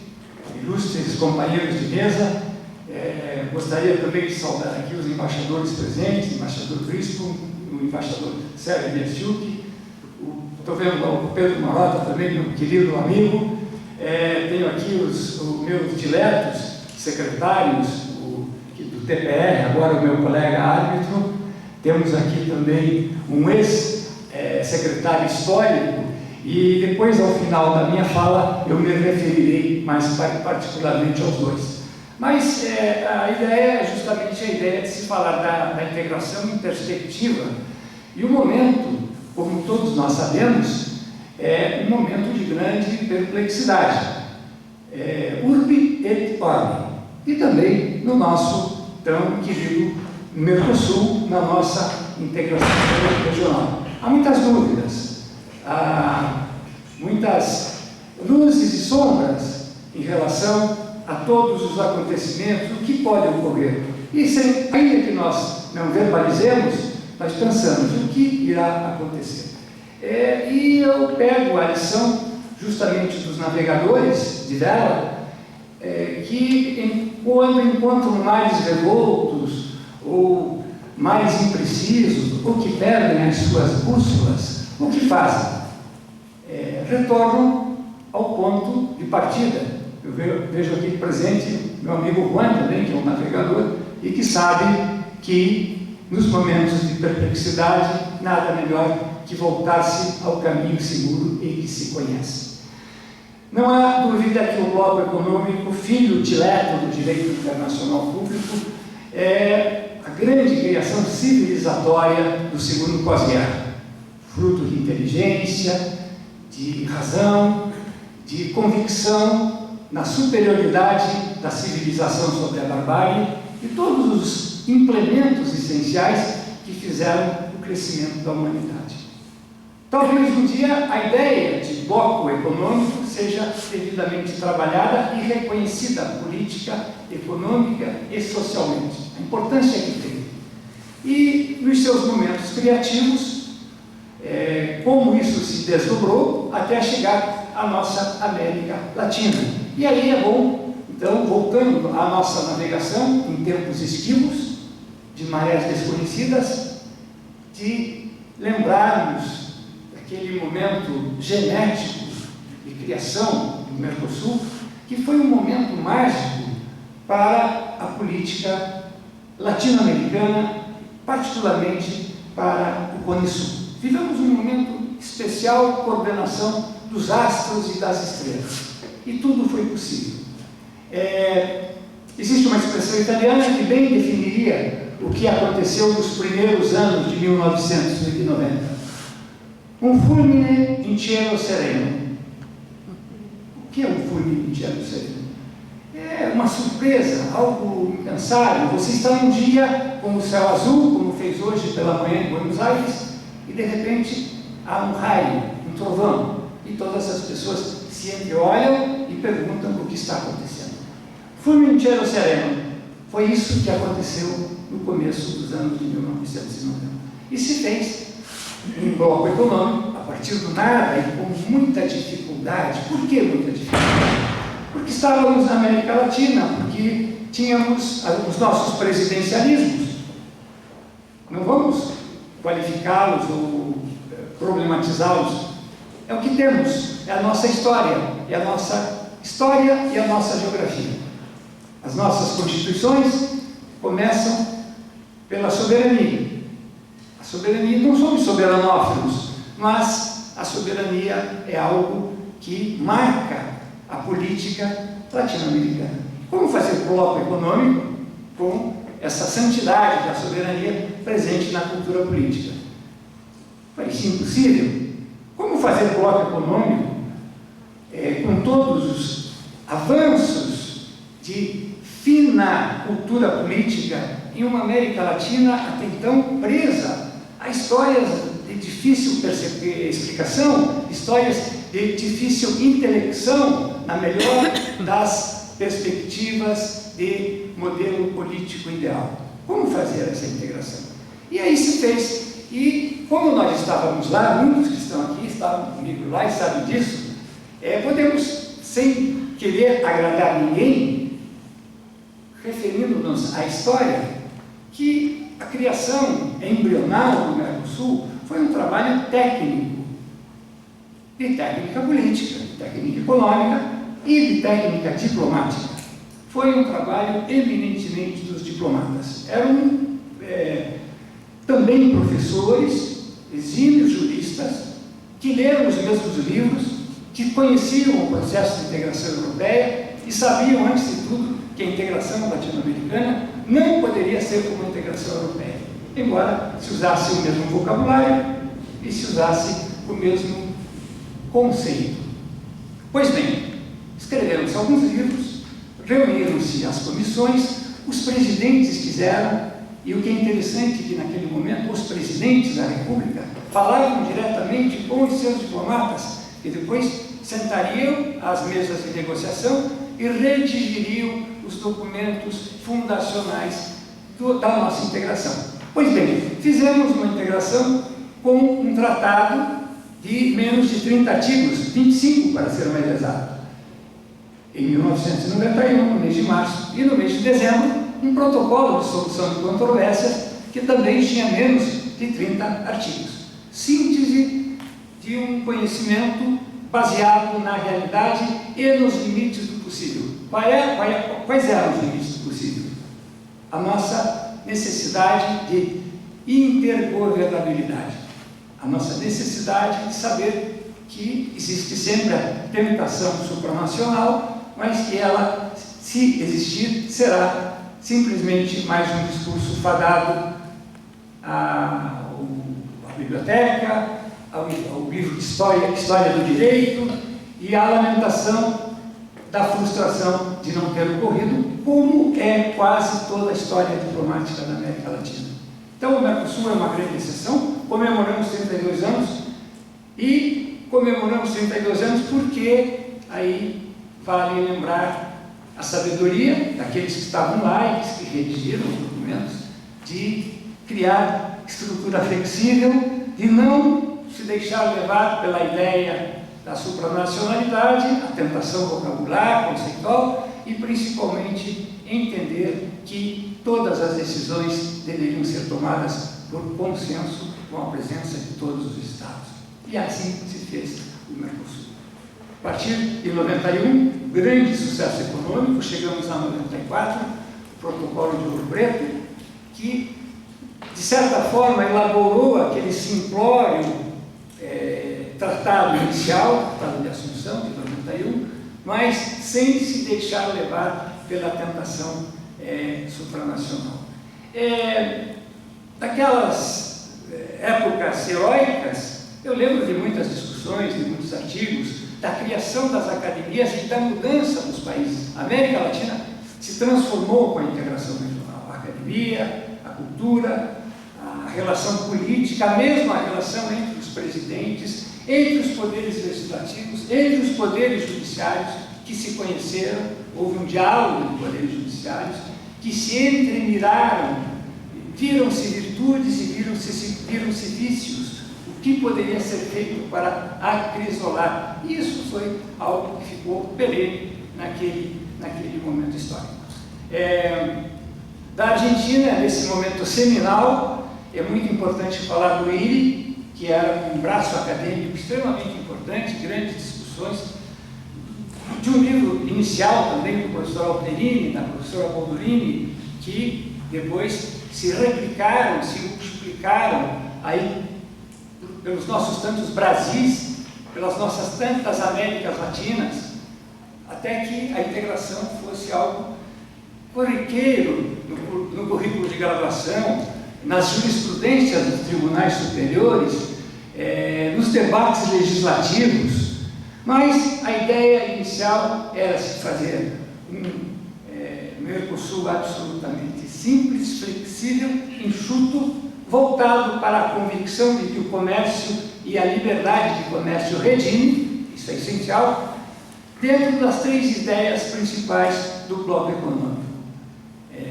Speaker 4: ilustres companheiros de mesa. Gostaria também de saudar aqui os embaixadores presentes, o embaixador Crispo, o embaixador Sérgio Biasiuk, estou vendo o Pedro Marota também, meu querido amigo. Tenho aqui os meus diletos secretários do TPR, agora o meu colega árbitro. Temos aqui também um ex-secretário histórico, e depois, ao final da minha fala, eu me referirei mais particularmente aos dois. Mas a ideia é justamente a ideia de se falar da integração em perspectiva, e o momento, como todos nós sabemos, é um momento de grande perplexidade, urbi et orbi, e também no nosso tão querido Mercosul, na nossa integração regional. Há muitas dúvidas, há muitas luzes e sombras em relação a todos os acontecimentos, o que pode ocorrer. E ainda que nós não verbalizemos, nós pensamos o que irá acontecer. E eu pego a lição justamente dos navegadores de vela, que quando encontram mares revoltos ou mais imprecisos, ou que perdem as suas bússolas, o que fazem? Retornam ao ponto de partida. Eu vejo aqui presente meu amigo Juan também, que é um navegador, e que sabe que nos momentos de perplexidade, nada melhor que voltar-se ao caminho seguro e que se conhece. Não há dúvida que o bloco econômico, filho dileto do direito internacional público, é a grande criação civilizatória do segundo pós-guerra, fruto de inteligência, de razão, de convicção na superioridade da civilização sobre a barbárie e todos os implementos essenciais que fizeram o crescimento da humanidade. Talvez um dia a ideia de bloco econômico seja devidamente trabalhada e reconhecida política, econômica e socialmente. A importância que tem. E nos seus momentos criativos, como isso se desdobrou até chegar à nossa América Latina. E aí é bom, então, voltando à nossa navegação em tempos esquivos, de marés desconhecidas, de lembrarmos daquele momento genético de criação do Mercosul, que foi um momento mágico para a política latino-americana, particularmente para o Cone Sul. Vivemos um momento especial de coordenação dos astros e das estrelas. E tudo foi possível. Existe uma expressão italiana que bem definiria o que aconteceu nos primeiros anos de 1990. Um fulmine in cielo sereno. O que é um fulmine in cielo sereno? É uma surpresa, algo impensável. Você está num dia com o céu azul, como fez hoje pela manhã em Buenos Aires, e de repente há um raio, um trovão, e todas as pessoas se entreolham e perguntam o que está acontecendo. Fulmine in cielo sereno. Foi isso que aconteceu no começo dos anos de 1990. E se fez um bloco econômico a partir do nada e com muita dificuldade. Por que muita dificuldade? Porque estávamos na América Latina, porque tínhamos os nossos presidencialismos não vamos qualificá-los ou problematizá-los. É o que temos, é a nossa história, e a nossa geografia. As nossas constituições começam pela soberania. A soberania, não somos soberanófilos, mas a soberania é algo que marca a política latino-americana. Como fazer bloco econômico com essa santidade da soberania presente na cultura política? Parecia impossível. Como fazer bloco econômico com todos os avanços de fina cultura política em uma América Latina até então presa a histórias de difícil explicação, histórias de difícil intelecção, na melhor das perspectivas de modelo político ideal? Como fazer essa integração? E aí se fez. E como nós estávamos lá, muitos que estão aqui estavam comigo lá e sabem disso, podemos, sem querer agradar ninguém, referindo-nos à história, que a criação embrional do Mercosul foi um trabalho técnico, de técnica política, de técnica econômica e de técnica diplomática. Foi um trabalho eminentemente dos diplomatas. Eram também professores, exímios juristas, que leram os mesmos livros, que conheciam o processo de integração europeia e sabiam, antes de tudo, que a integração latino-americana não poderia ser como a integração europeia, embora se usasse o mesmo vocabulário e se usasse o mesmo conceito. Pois bem, escreveram-se alguns livros, reuniram-se as comissões, os presidentes quiseram. E o que é interessante é que, naquele momento, os presidentes da República falavam diretamente com os seus diplomatas, e depois sentariam às mesas de negociação e redigiriam os documentos fundacionais da nossa integração. Pois bem, fizemos uma integração com um tratado de menos de 30 artigos, 25 para ser mais exato. Em 1991, no mês de março, e no mês de dezembro, um protocolo de solução de controvérsias que também tinha menos de 30 artigos. Síntese de um conhecimento baseado na realidade e nos limites do possível. Quais eram os limites do possível? A nossa necessidade de intergovernabilidade. A nossa necessidade de saber que existe sempre a tentação supranacional, mas que ela, se existir, será simplesmente mais um discurso fadado à biblioteca, ao livro de história do direito e à lamentação da frustração de não ter ocorrido, como é quase toda a história diplomática da América Latina. Então, o Mercosul é uma grande exceção. Comemoramos 32 anos e comemoramos 32 anos porque aí vale lembrar a sabedoria daqueles que estavam lá e que redigiram os documentos, de criar estrutura flexível, de não se deixar levar pela ideia da supranacionalidade, a tentação vocabular, conceitual, e principalmente entender que todas as decisões deveriam ser tomadas por consenso, com a presença de todos os Estados. E assim se fez o Mercosul. A partir de 91, grande sucesso econômico, chegamos a 94, o protocolo de Ouro Preto, que, de certa forma, elaborou aquele simplório tratado inicial, tratado de Assunção, de 91, mas sem se deixar levar pela tentação supranacional. Daquelas épocas heróicas, eu lembro de muitas discussões, de muitos artigos, da criação das academias e da mudança dos países. A América Latina se transformou com a integração regional. A academia, a cultura, a relação política, a mesma relação entre os presidentes, entre os poderes legislativos, entre os poderes judiciários que se conheceram, houve um diálogo de poderes judiciários, que se entremiraram, viram-se virtudes e viram-se vícios. O que poderia ser feito para acrisolar? Isso foi algo que ficou perene naquele momento histórico. Da Argentina, nesse momento seminal, é muito importante falar do IRI, que era um braço acadêmico extremamente importante, grandes discussões, de um livro inicial também do professor Alterini, da professora Boldurini, que depois se replicaram, se multiplicaram aí pelos nossos tantos Brasis, pelas nossas tantas Américas Latinas, até que a integração fosse algo corriqueiro no currículo de graduação, nas jurisprudências dos tribunais superiores, nos debates legislativos. Mas a ideia inicial era se fazer um Mercosul absolutamente simples, flexível, enxuto, voltado para a convicção de que o comércio e a liberdade de comércio redime, isso é essencial, dentro das 3 ideias principais do bloco econômico: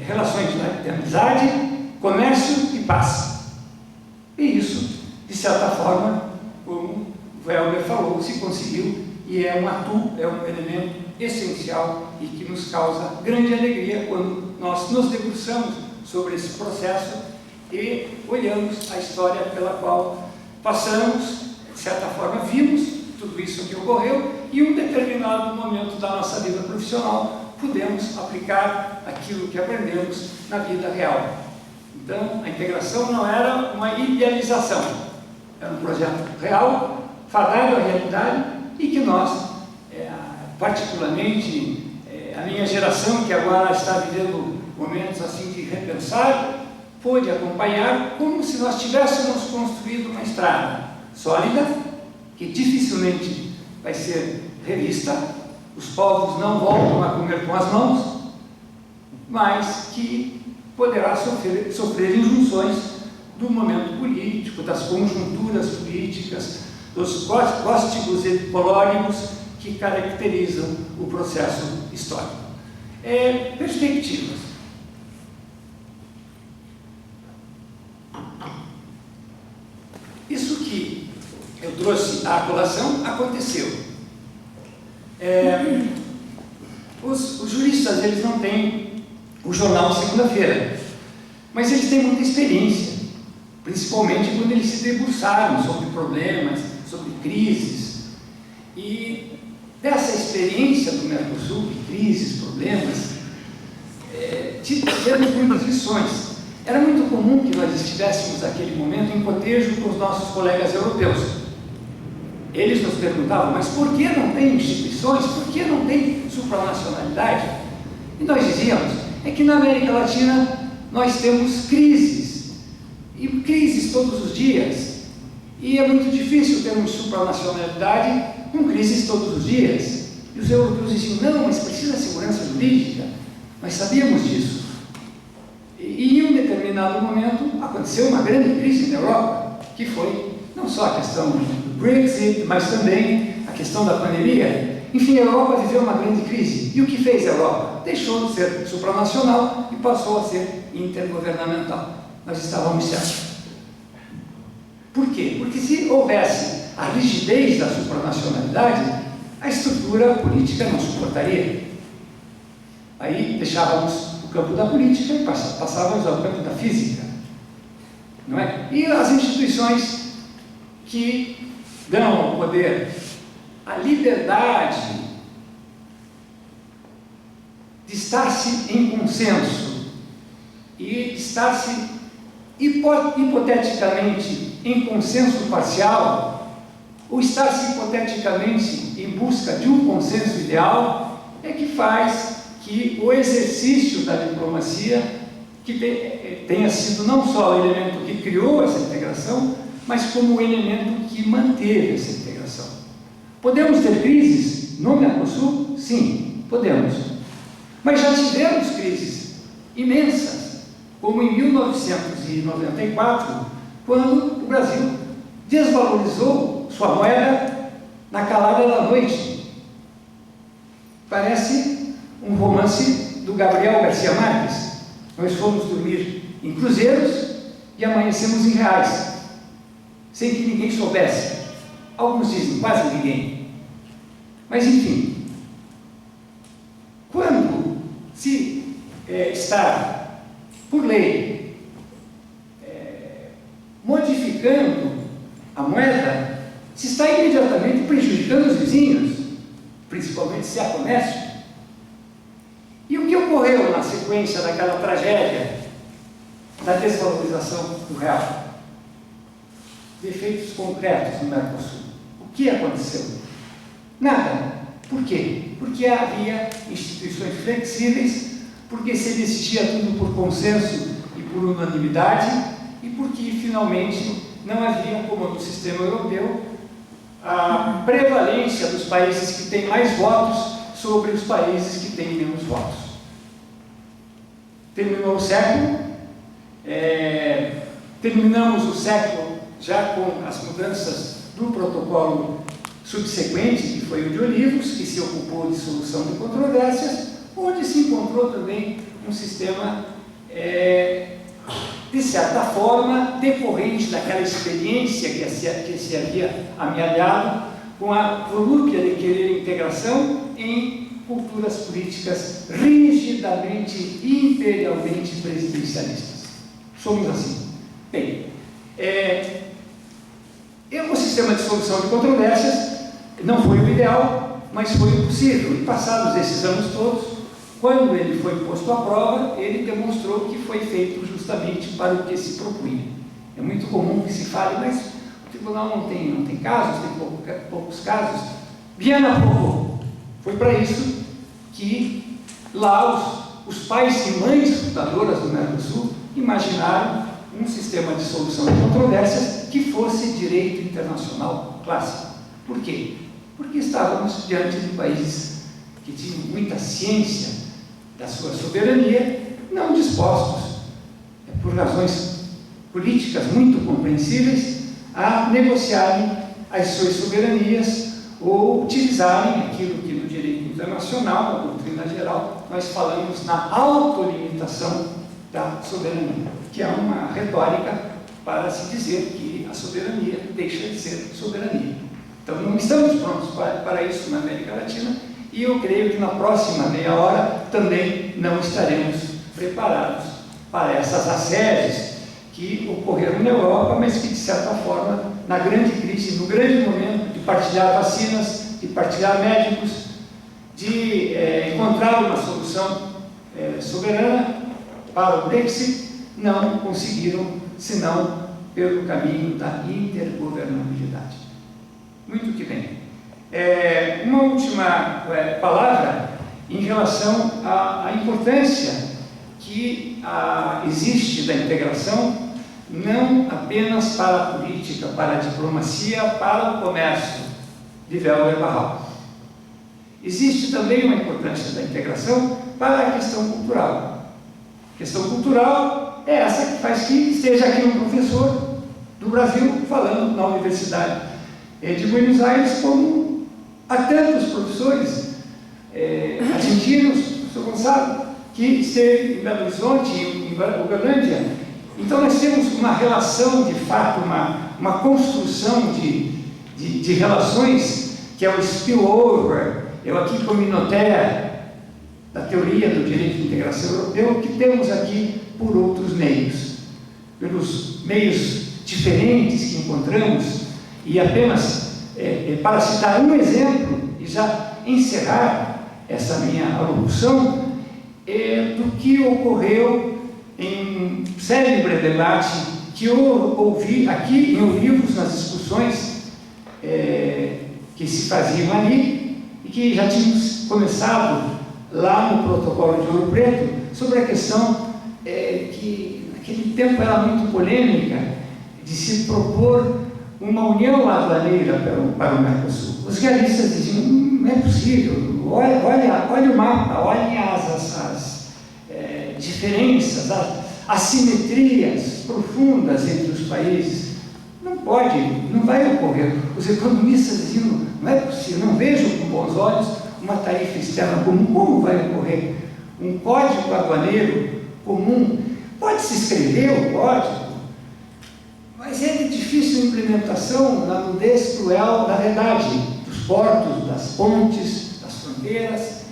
Speaker 4: relações de amizade, comércio e paz. E isso, de certa forma, como o Welber falou, se conseguiu, e é um elemento essencial e que nos causa grande alegria quando nós nos debruçamos sobre esse processo e olhamos a história pela qual passamos, de certa forma vimos tudo isso que ocorreu, e em um determinado momento da nossa vida profissional pudemos aplicar aquilo que aprendemos na vida real. Então, a integração não era uma idealização, era um projeto real, fadado à realidade, e que nós, particularmente a minha geração, que agora está vivendo momentos assim de repensar, pôde acompanhar como se nós tivéssemos construído uma estrada sólida, que dificilmente vai ser revista, os povos não voltam a comer com as mãos, mas que poderá sofrer injunções do momento político, das conjunturas políticas, dos cóstigos ecológicos que caracterizam o processo histórico. Perspectivas. Isso que eu trouxe à colação aconteceu. Os juristas, eles não têm o jornal de segunda-feira, mas eles têm muita experiência, principalmente quando eles se debruçaram sobre problemas, sobre crises. E dessa experiência do Mercosul, de crises, problemas, tivemos muitas lições. Era muito comum que nós estivéssemos naquele momento em cotejo com os nossos colegas europeus. Eles nos perguntavam, mas por que não tem instituições? Por que não tem supranacionalidade? E nós dizíamos, é que na América Latina nós temos crises, e crises todos os dias. E é muito difícil termos supranacionalidade com crises todos os dias. E os europeus diziam, não, mas precisa de segurança jurídica. Nós sabíamos disso. E em um determinado momento aconteceu uma grande crise na Europa, que foi não só a questão do Brexit, mas também a questão da pandemia. Enfim, a Europa viveu uma grande crise. E o que fez a Europa? Deixou de ser supranacional e passou a ser intergovernamental. Nós estávamos certos. Por quê? Porque se houvesse a rigidez da supranacionalidade, a estrutura política não suportaria. Aí deixávamos o campo da política e passávamos ao campo da física. Não é? E as instituições que dão ao poder a liberdade de estar-se em consenso e estar-se hipoteticamente em consenso parcial, ou estar-se hipoteticamente em busca de um consenso ideal, é que faz que o exercício da diplomacia que tenha sido não só o elemento que criou essa integração, mas como o elemento que manteve essa integração. Podemos ter crises no Mercosul? Sim, podemos. Mas já tivemos crises imensas, como em 1994, quando o Brasil desvalorizou sua moeda na calada da noite. Parece um romance do Gabriel Garcia Marques. Nós fomos dormir em cruzeiros e amanhecemos em reais, sem que ninguém soubesse. Alguns dizem, quase ninguém. Mas, enfim, quando se está, por lei, prejudicando os vizinhos, principalmente se há comércio. E o que ocorreu na sequência daquela tragédia da desvalorização do real? Efeitos concretos no Mercosul. O que aconteceu? Nada. Por quê? Porque havia instituições flexíveis, porque se decidia tudo por consenso e por unanimidade, e porque, finalmente, não havia, como no sistema europeu, a prevalência dos países que têm mais votos sobre os países que têm menos votos. Terminou o século, terminamos o século já com as mudanças do protocolo subsequente, que foi o de Olivos, que se ocupou de solução de controvérsias, onde se encontrou também um sistema, de certa forma, decorrente daquela experiência que se havia amealhado com a volúpia de querer integração em culturas políticas rigidamente, imperialmente presidencialistas. Somos assim. Bem, o sistema de solução de controvérsias não foi o ideal, mas foi o possível. E passados esses anos todos, quando ele foi posto à prova, ele demonstrou que foi feito justamente para o que se propunha. É muito comum que se fale, mas o tribunal não tem casos, tem poucos casos. Viana aprovou. Foi para isso que lá os pais e mães fundadoras do Mercosul imaginaram um sistema de solução de controvérsias que fosse direito internacional clássico. Por quê? Porque estávamos diante de países que tinham muita ciência da sua soberania, não dispostos, por razões políticas muito compreensíveis, a negociarem as suas soberanias ou utilizarem aquilo que no direito internacional, na doutrina geral, nós falamos na autolimitação da soberania, que é uma retórica para se dizer que a soberania deixa de ser soberania. Então, não estamos prontos para isso na América Latina, e eu creio que na próxima meia hora também não estaremos preparados para essas assédios que ocorreram na Europa, mas que, de certa forma, na grande crise, no grande momento de partilhar vacinas, de partilhar médicos, de encontrar uma solução soberana para o Brexit, não conseguiram, senão pelo caminho da intergovernabilidade. Muito que bem. Uma última palavra em relação à importância que existe da integração, não apenas para a política, para a diplomacia, para o comércio, de Welber Barral. Existe também uma importância da integração para a questão cultural. A questão cultural é essa que faz que esteja aqui um professor do Brasil falando na Universidade de Buenos Aires, como há tantos professores argentinos, o professor Gonçalo, que esteve em Belo Horizonte, em Uberlândia. Então nós temos uma relação, de fato, uma construção de relações que é o spillover, é o aqui communautaire da teoria do direito de integração europeu, que temos aqui por outros meios, pelos meios diferentes que encontramos. E apenas para citar um exemplo e já encerrar essa minha alocução, do que ocorreu em célebre debate que eu ouvi aqui em Olivos, nas discussões que se faziam ali, e que já tínhamos começado lá no protocolo de Ouro Preto, sobre a questão que naquele tempo era muito polêmica, de se propor uma união aduaneira para o Mercosul. Os realistas diziam, não é possível, olha o mapa, olhem as diferenças, as assimetrias profundas entre os países. Não pode, não vai ocorrer. Os economistas diziam, não é possível, não vejo com bons olhos uma tarifa externa comum. Como vai ocorrer? Um código aduaneiro comum. Pode-se escrever o código, mas é de difícil implementação, na nudez cruel, na verdade, dos portos, das pontes, das fronteiras,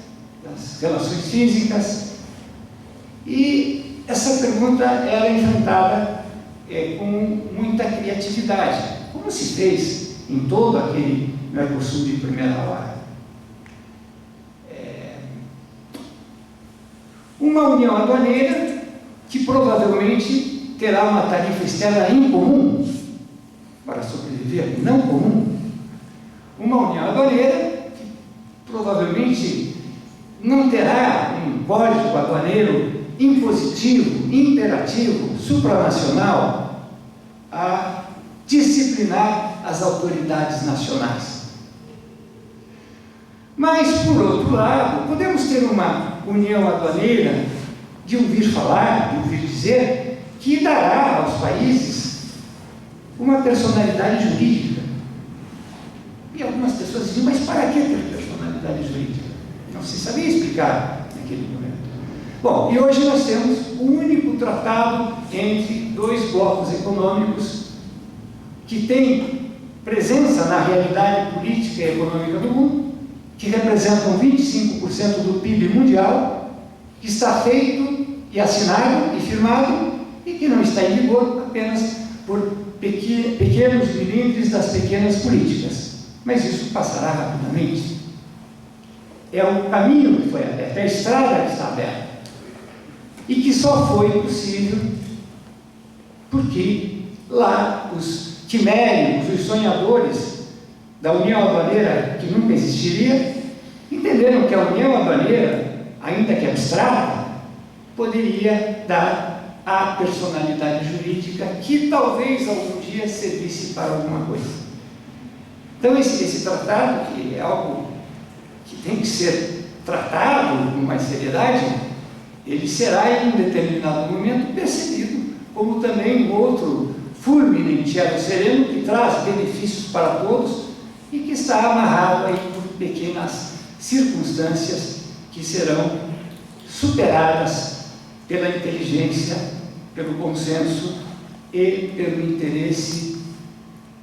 Speaker 4: das relações físicas. E essa pergunta era enfrentada com muita criatividade, como se fez em todo aquele Mercosul de primeira hora. Uma união aduaneira que provavelmente terá uma tarifa externa incomum para sobreviver, não comum. Uma união aduaneira que provavelmente não terá um código aduaneiro impositivo, imperativo, supranacional a disciplinar as autoridades nacionais. Mas, por outro lado, podemos ter uma união aduaneira de ouvir falar, de ouvir dizer, que dará aos países uma personalidade jurídica. E algumas pessoas diziam, mas para que ter personalidade jurídica? Não se sabia explicar naquele momento. Bom, e hoje nós temos o único tratado entre dois blocos econômicos que tem presença na realidade política e econômica do mundo, que representam 25% do PIB mundial, que está feito e assinado e firmado e que não está em vigor apenas por pequenos milímetros das pequenas políticas. Mas isso passará rapidamente. É o caminho que foi aberto, é a estrada que está aberta. E que só foi possível porque lá os quiméricos, os sonhadores da União Aduaneira, que nunca existiria, entenderam que a União Aduaneira, ainda que abstrata, poderia dar a personalidade jurídica que talvez algum dia servisse para alguma coisa. Então esse tratado, que é algo que tem que ser tratado com mais seriedade, ele será em um determinado momento percebido como também um outro fulmine in cielo sereno que traz benefícios para todos e que está amarrado aí por pequenas circunstâncias que serão superadas pela inteligência, pelo consenso e pelo interesse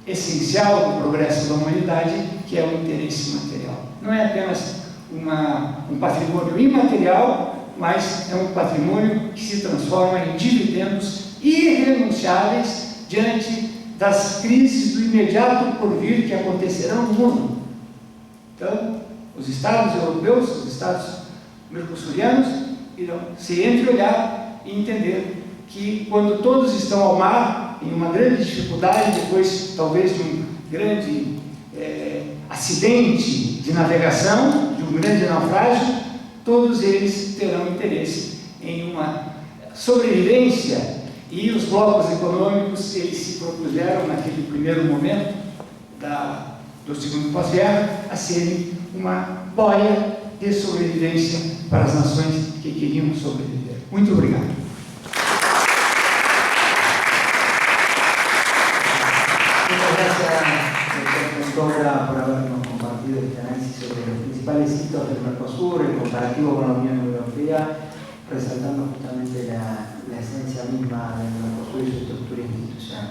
Speaker 4: essencial do progresso da humanidade, que é o interesse material. Não é apenas um patrimônio imaterial, mas é um patrimônio que se transforma em dividendos irrenunciáveis diante das crises do imediato porvir que acontecerão no mundo. Então, os Estados europeus, os Estados mercosulianos, irão se entreolhar e entender que quando todos estão ao mar, em uma grande dificuldade, depois talvez de um grande acidente de navegação, de um grande naufrágio, todos eles terão interesse em uma sobrevivência. E os blocos econômicos, eles se propuseram naquele primeiro momento do segundo pós-guerra a serem uma boia de sobrevivência para as nações que queriam sobreviver. Muito obrigado.
Speaker 1: Muchas gracias, doctora, por habernos compartido este análisis sobre los principales hitos del Mercosur, el comparativo con la Unión Europea, resaltando justamente la esencia misma del Mercosur y su estructura institucional.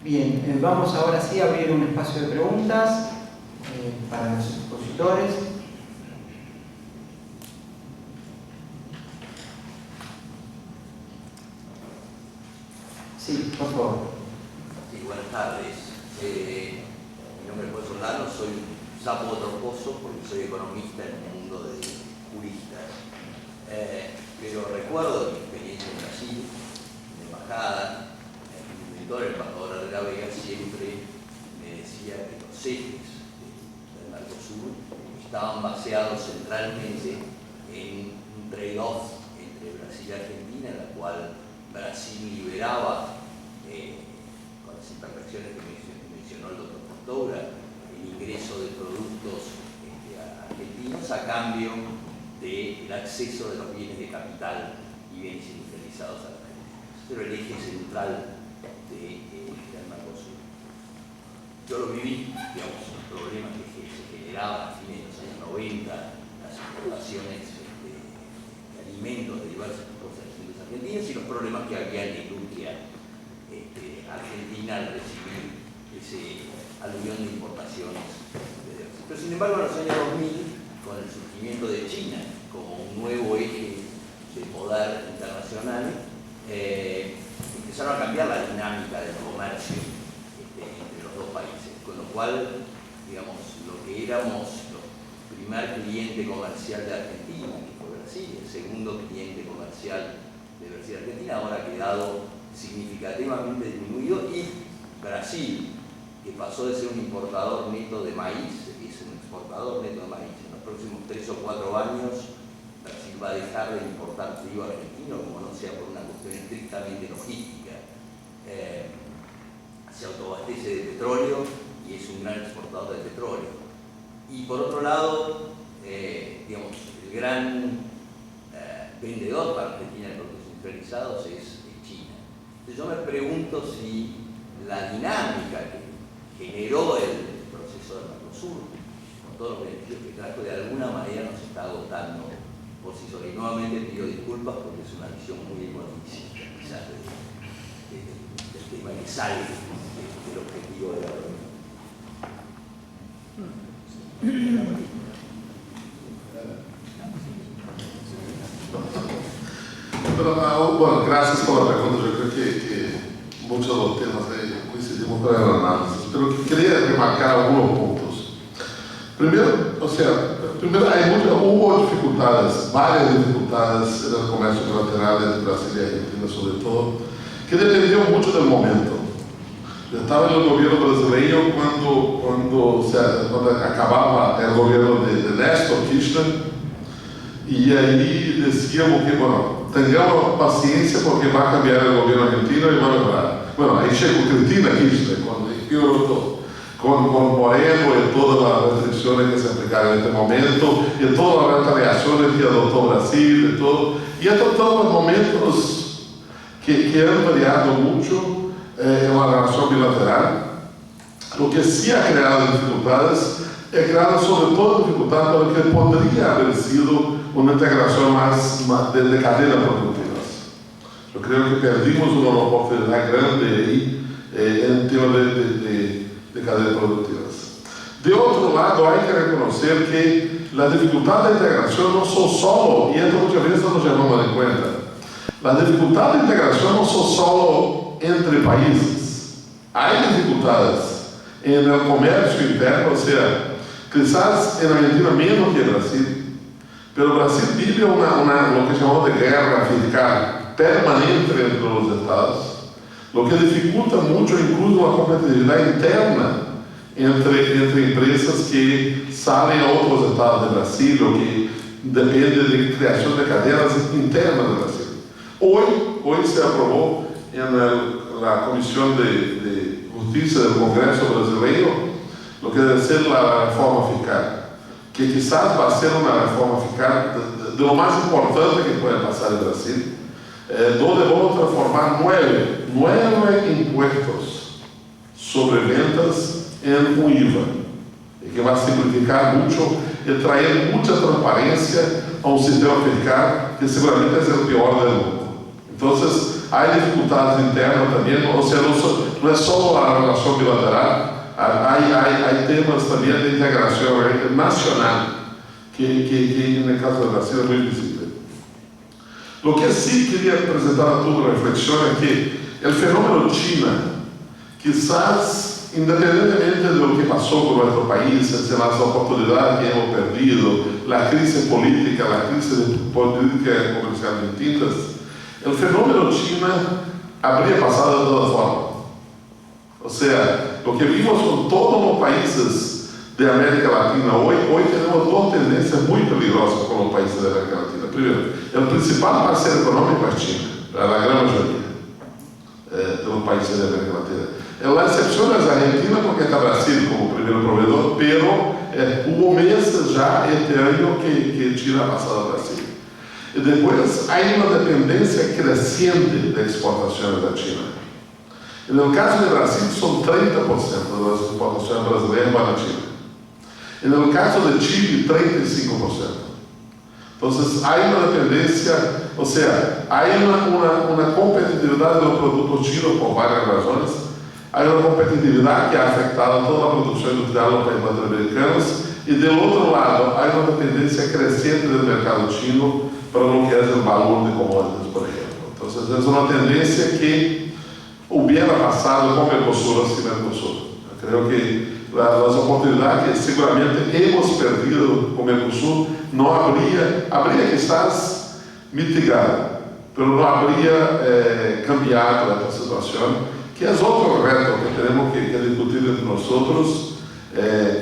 Speaker 1: Bien, vamos ahora sí a abrir un espacio de preguntas para los expositores. Sí, por favor.
Speaker 5: Sí, buenas tardes. Mi nombre es Juan Solano, soy un sapo tramposo porque soy economista en el mundo de juristas. Pero recuerdo mi experiencia en Brasil, en embajada, mi mentor, el embajador de la Vega, siempre me decía que los ejes del Mercosur estaban baseados centralmente en un trade-off entre Brasil y Argentina, en la cual Brasil liberaba, con las imperfecciones que mencionó el doctor Portoura, el ingreso de productos argentinos a cambio del acceso de los bienes de capital y bienes industrializados a la Argentina. Ese era el eje central del Mercosur. Yo lo viví, digamos, los problemas que se generaban a fines de los años 90, las importaciones de alimentos de diversos tipos de argentinos y los problemas que había en la industria argentina al recibir ese aluvión de importaciones. Pero sin embargo, en los años 2000, con el surgimiento de China como un nuevo eje de poder internacional, empezaron a cambiar la dinámica del comercio entre los dos países, con lo cual digamos, lo que éramos el primer cliente comercial de Argentina, que fue Brasil, el segundo cliente comercial de Brasil y Argentina, ahora ha quedado significativamente disminuido, y Brasil, que pasó de ser un importador neto de maíz, que es un exportador neto de maíz, en los próximos 3 o 4 años Brasil va a dejar de importar trigo argentino, como no sea por una cuestión estrictamente logística. Se autoabastece de petróleo y es un gran exportador de petróleo. Y por otro lado, digamos, el gran vendedor para Argentina de productos industrializados es China. Entonces yo me pregunto si la dinámica que generó el proceso del Mercosur, con todos los beneficios que trajo, de alguna manera nos está agotando por sí sola. Y nuevamente pido disculpas porque es una visión muy egoísta, quizás, del tema que sale del objetivo de la reunión.
Speaker 3: Pero, bueno, gracias por la pregunta. Yo creo que muchos de los temas coincidimos con el análisis, pero quería remarcar algunos puntos. Primero, hubo dificultades, varias dificultades en el comercio bilateral entre Brasil y Argentina, sobre todo, que dependían mucho del momento. Yo estaba en el gobierno brasileño cuando acababa el gobierno de Néstor Kirchner, y ahí decíamos que, bueno, tengamos paciencia porque va a cambiar el gobierno argentino y va a mejorar. Bueno, ahí llegó Cristina Kirchner, con Moreno y todas las restricciones que se aplicaron en este momento, y todas las retaliaciones que adoptó Brasil, y todo. Y estos todos los momentos que han variado mucho en la relación bilateral. Lo que sí ha creado dificultades, ha creado sobre todo dificultades porque podría haber sido una integración más de cadenas productivas. Yo creo que perdimos una oportunidad grande ahí en tema de cadenas productivas. De otro lado, hay que reconocer que la dificultad de integración no son solo, y esto muchas veces no nos llevamos en cuenta, la dificultad de integración no son solo entre países. Hay dificultades en el comercio interno, o sea, quizás en Argentina menos que Brasil, pero Brasil vive lo que llamamos de guerra fiscal permanente entre los estados, lo que dificulta mucho incluso la competitividad interna entre empresas que salen a otros estados de Brasil o que dependen de creación de cadenas internas de Brasil. Hoy se aprobó en la Comisión de Justicia del Congreso brasileño lo que debe ser la reforma fiscal, que quizás va a ser una reforma fiscal de lo más importante que puede pasar en Brasil, donde vamos a transformar nueve impuestos sobre ventas en un IVA, y que va a simplificar mucho y traer mucha transparencia a un sistema fiscal que seguramente es el peor del mundo. Entonces, hay dificultades internas también, o sea, no es solo la relación bilateral, hay temas también de integración nacional que en el caso de Brasil es muy visible. Lo que sí quería presentar a tu reflexión es que el fenómeno China, quizás independientemente de lo que pasó con nuestro país, de las oportunidades que hemos perdido, la crisis política, la crisis política comercial distintas, el fenómeno China habría pasado de todas formas. O sea, lo que vimos con todos los países de América Latina hoy tenemos dos tendencias muy peligrosas con los países de América Latina. Primero, el principal parceiro económico es China, la gran mayoría de los países de América Latina. La excepción es Argentina porque está Brasil como primer proveedor, pero hubo meses ya este año que China ha pasado a Brasil. Y después hay una dependencia creciente de exportaciones de China. En el caso de Brasil son 30% de las exportaciones brasileñas van a China. En el caso de Chile, 35%. Entonces hay una dependencia, o sea, hay una competitividad de los productos chinos por varias razones. Hay una competitividad que ha afectado toda la producción industrial de los países latinoamericanos, y del otro lado hay una dependencia creciente del mercado chino para lo que es el valor de commodities, por ejemplo. Entonces es una tendencia que hubiera pasado con Mercosur sin Mercosur. Creo que las oportunidades que seguramente hemos perdido con Mercosur, no habría quizás mitigado, pero no habría cambiado esta situación, que es otro reto que tenemos que discutir entre nosotros.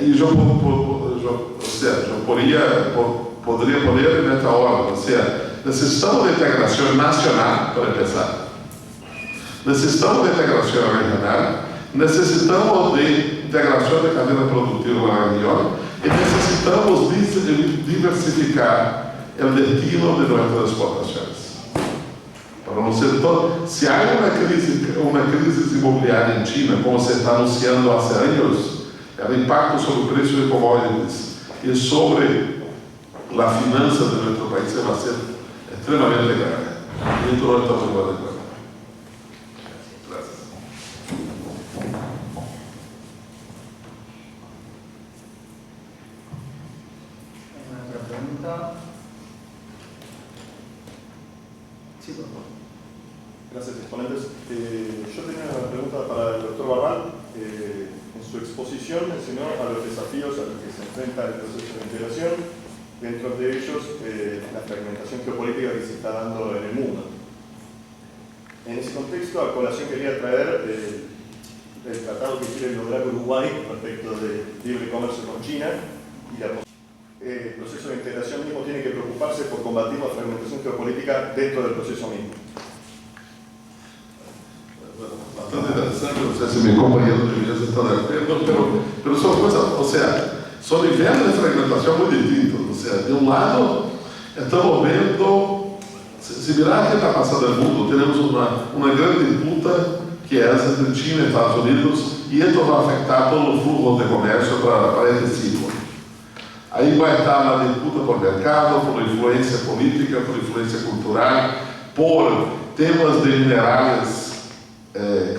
Speaker 3: Y yo podría poner en esta orden, o sea, necesitamos de integración nacional para empezar, necesitamos de integración regional, necesitamos de integración de cadena productiva en la región y necesitamos diversificar el destino de nuestras exportaciones. Para no ser todo, si hay una crisis inmobiliaria en China, como se está anunciando hace años, el impacto sobre el precio de commodities y sobre la finanza de nuestro país va a ser extremadamente grave. Y esto no estamos igual de acuerdo. Gracias.
Speaker 1: ¿Alguna otra pregunta? Sí, por favor.
Speaker 6: Gracias, exponentes. Yo tenía una pregunta para el doctor Barral. En su exposición mencionó a los desafíos a los que se enfrenta el proceso de integración, dentro de ellos la fragmentación geopolítica que se está dando en el mundo. En ese contexto, a colación quería traer el tratado que quiere lograr Uruguay respecto de libre comercio con China y el proceso de integración mismo tiene que preocuparse por combatir la fragmentación geopolítica dentro del proceso mismo.
Speaker 3: Bastante interesante, no sé si mi compañero de mesa está de acuerdo, pero son cosas, o sea, son niveles de fragmentación muy distintos. O sea, de un lado, estamos viendo, si mirar qué está pasando en el mundo, tenemos una gran disputa que es entre China y Estados Unidos, y esto va a afectar todos los flujos de comercio para este ciclo. Ahí va a estar la disputa por mercado, por influencia política, por influencia cultural, por temas de minerales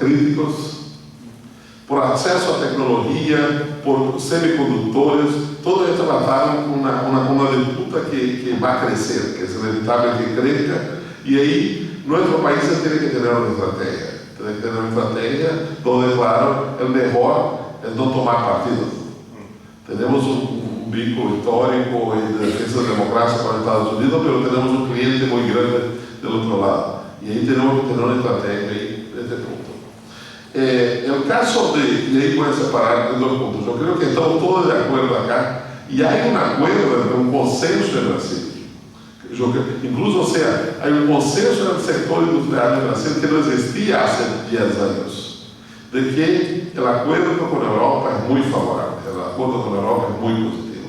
Speaker 3: críticos, por acceso a tecnología, por semicondutores. Todo esto va a estar una disputa que va a crecer, que es inevitable que crezca, y ahí nuestro país tiene que tener una estrategia, donde, claro, el mejor es no tomar partido. Tenemos un vínculo histórico y de defensa de democracia con Estados Unidos, pero tenemos un cliente muy grande del otro lado, y ahí tenemos que tener una estrategia. Este punto. El caso y ahí voy a separar en dos puntos. Yo creo que estamos todos de acuerdo acá, y hay un acuerdo, un consenso en Brasil. Incluso, o sea, hay un consenso en el sector industrial de Brasil que no existía hace 10 años, de que el acuerdo con Europa es muy favorable, el acuerdo con Europa es muy positivo.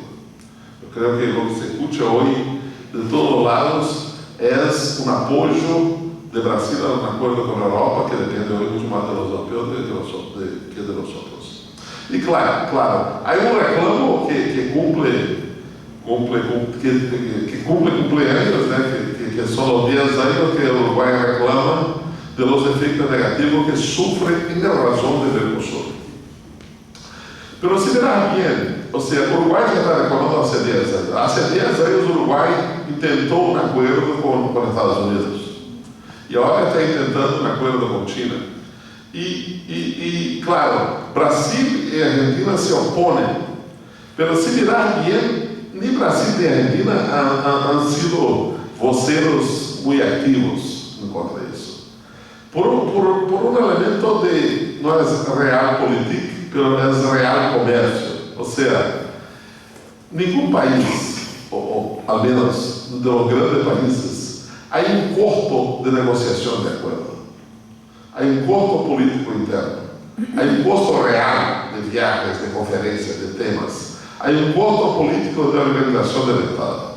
Speaker 3: Yo creo que lo que se escucha hoy de todos lados es un apoyo de Brasil a un acuerdo con Europa que depende hoy mucho más de los europeos que de nosotros. Y claro, hay un reclamo que cumple cumpleaños, ¿no? que son los 10 años que Uruguay reclama de los efectos negativos que sufre en razón del Mercosur. Pero si verás bien, o sea, Uruguay ya está reclamando hace 10 años. Hace 10 años Uruguay intentó un acuerdo con Estados Unidos. Y ahora está intentando un acuerdo con China. Y claro, Brasil y Argentina se oponen. Pero si mirar bien, ni Brasil ni Argentina han sido voceros muy activos en contra de eso. Por un elemento de, no es realpolitik, pero es real comercio. O sea, ningún país, o al menos de los grandes países, hay un costo de negociación de acuerdo. Hay un costo político interno. Hay un costo real de viajes, de conferencias, de temas. Hay un costo político de organización del Estado.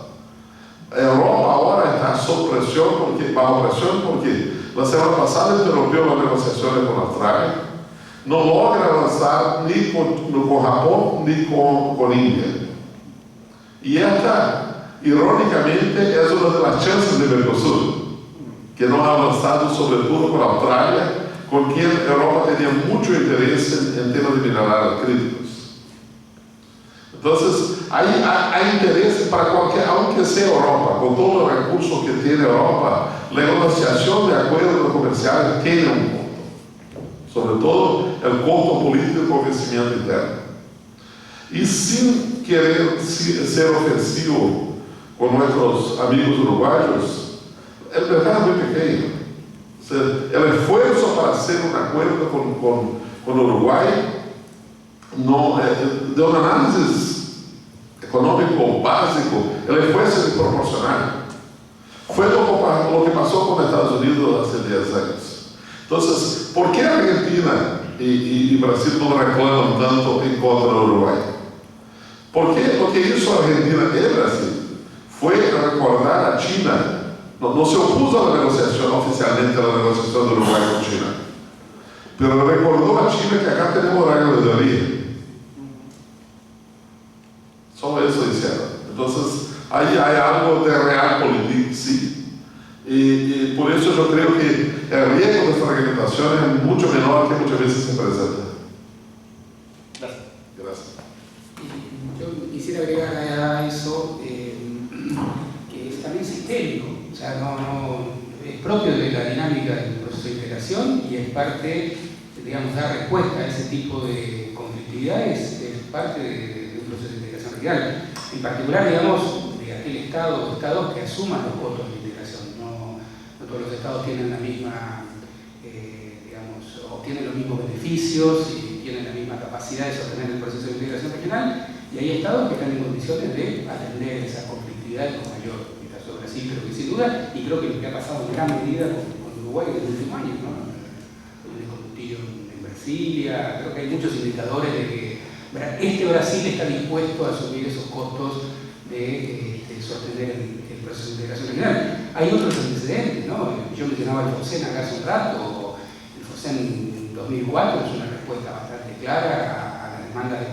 Speaker 3: Europa ahora está bajo presión porque la semana pasada interrumpió las negociaciones con Australia. No logra avanzar ni con Japón ni con India. Y esta, irónicamente, es una de las chances de Mercosur, que no ha avanzado sobre todo con Australia, con quien Europa tenía mucho interés en temas de minerales críticos. Entonces, hay interés para cualquier, aunque sea Europa, con todos los recursos que tiene Europa, la negociación de acuerdos comerciales tiene un costo. Sobre todo, el costo político y convencimiento interno. Y sin querer ser ofensivo con nuestros amigos uruguayos, el mercado es muy pequeño. O sea, el esfuerzo para hacer un acuerdo con Uruguay, no, de un análisis económico básico, el esfuerzo es proporcional. Fue lo que pasó con Estados Unidos hace 10 años. Entonces, ¿por qué Argentina y Brasil no reclaman tanto en contra de Uruguay? Porque lo que hizo Argentina y Brasil fue recordar a China. No se opuso a la negociación, oficialmente a la negociación de Uruguay con China, pero recordó a China que acá tenemos reglas de origen. Solo eso hicieron. Entonces, ahí hay algo de realpolitik, sí. Y por eso yo creo que el riesgo de esta argumentación es mucho menor que muchas veces se presenta.
Speaker 6: Gracias.
Speaker 3: Gracias.
Speaker 2: Yo quisiera agregar a eso que es también sistémico, o sea, no es propio de la dinámica del proceso de integración y es parte, digamos, dar respuesta a ese tipo de conflictividades, es parte de un proceso de integración regional. En particular, digamos, de aquel Estado o estados que asuman los costos de integración. No todos los estados tienen la misma, digamos, o tienen los mismos beneficios y tienen la misma capacidad de sostener el proceso de integración regional, y hay estados que están en condiciones de atender esas conflictividades con mayor. En el caso de Brasil, creo que sin duda, y creo que lo que ha pasado en gran medida con Uruguay en el último año, ¿no? El combustible en Brasilia, creo que hay muchos indicadores de que este Brasil está dispuesto a asumir esos costos de sostener el proceso de integración regional. Hay otros antecedentes, ¿no? Yo mencionaba el FOSEN acá hace un rato. El FOSEN en 2004 es una respuesta bastante clara a la demanda de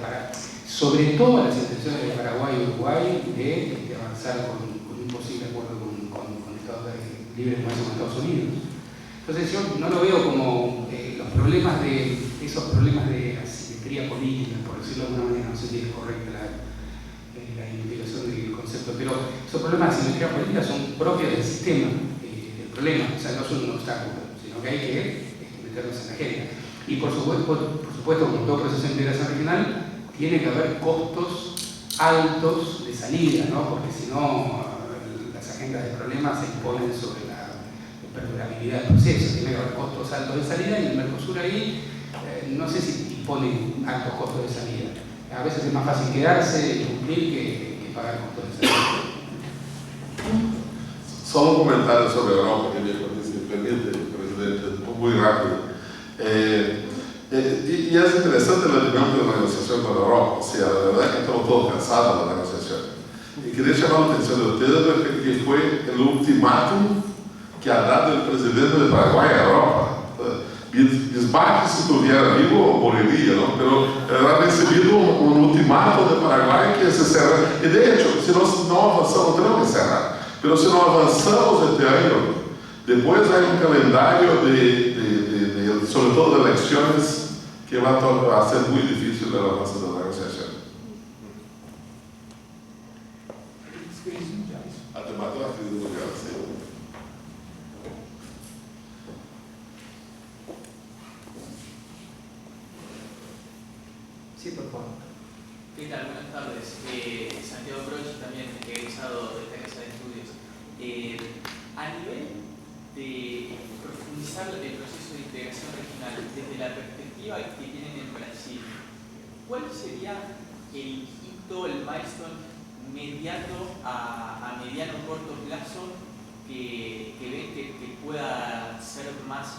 Speaker 2: sobre todo a las intenciones de Paraguay y Uruguay de avanzar con un posible acuerdo con Estados Libre de Comercio con Estados Unidos. Entonces yo no lo veo como esos problemas de asimetría política, por decirlo de alguna manera, no sé si es correcta la identificación del concepto, pero esos problemas de asimetría política son propios del sistema, del problema, o sea, no son un obstáculo, sino que hay que meterlos en la agenda. Y por supuesto, como todo proceso de integración regional, tiene que haber costos altos de salida, ¿no? Porque si no, las agendas de problemas se imponen sobre la perdurabilidad del proceso. Tiene que haber costos altos de salida y el Mercosur ahí no sé si impone altos costos de salida. A veces es más fácil quedarse y cumplir que pagar costos de salida.
Speaker 3: Solo un comentario sobre Europa, que me permite, presidente, muy rápido. Y es interesante la dinámica de la negociación con Europa. O sea, la verdad es que estamos todos cansados de la negociación. Y quería llamar la atención de ustedes porque fue el ultimátum que ha dado el presidente de Paraguay a Europa. Bismarck, si estuviera vivo, moriría, ¿no? Pero ha recibido un ultimátum de Paraguay que se cerra. Y de hecho, si no avanzamos, tenemos que cerrar. Pero si no avanzamos este año, después hay un calendario sobre todo de elecciones que va a ser muy difícil el avance de la negociación. Además de la crisis mundial, sí.
Speaker 1: Sí, por favor.
Speaker 7: ¿Qué tal? Buenas tardes. Santiago Broch, también egresado de esta casa de estudios. A nivel de profundizar el proceso de integración regional desde la perspectiva que tienen en Brasil, ¿cuál sería el hito, el milestone inmediato a mediano o corto plazo que ven que pueda ser más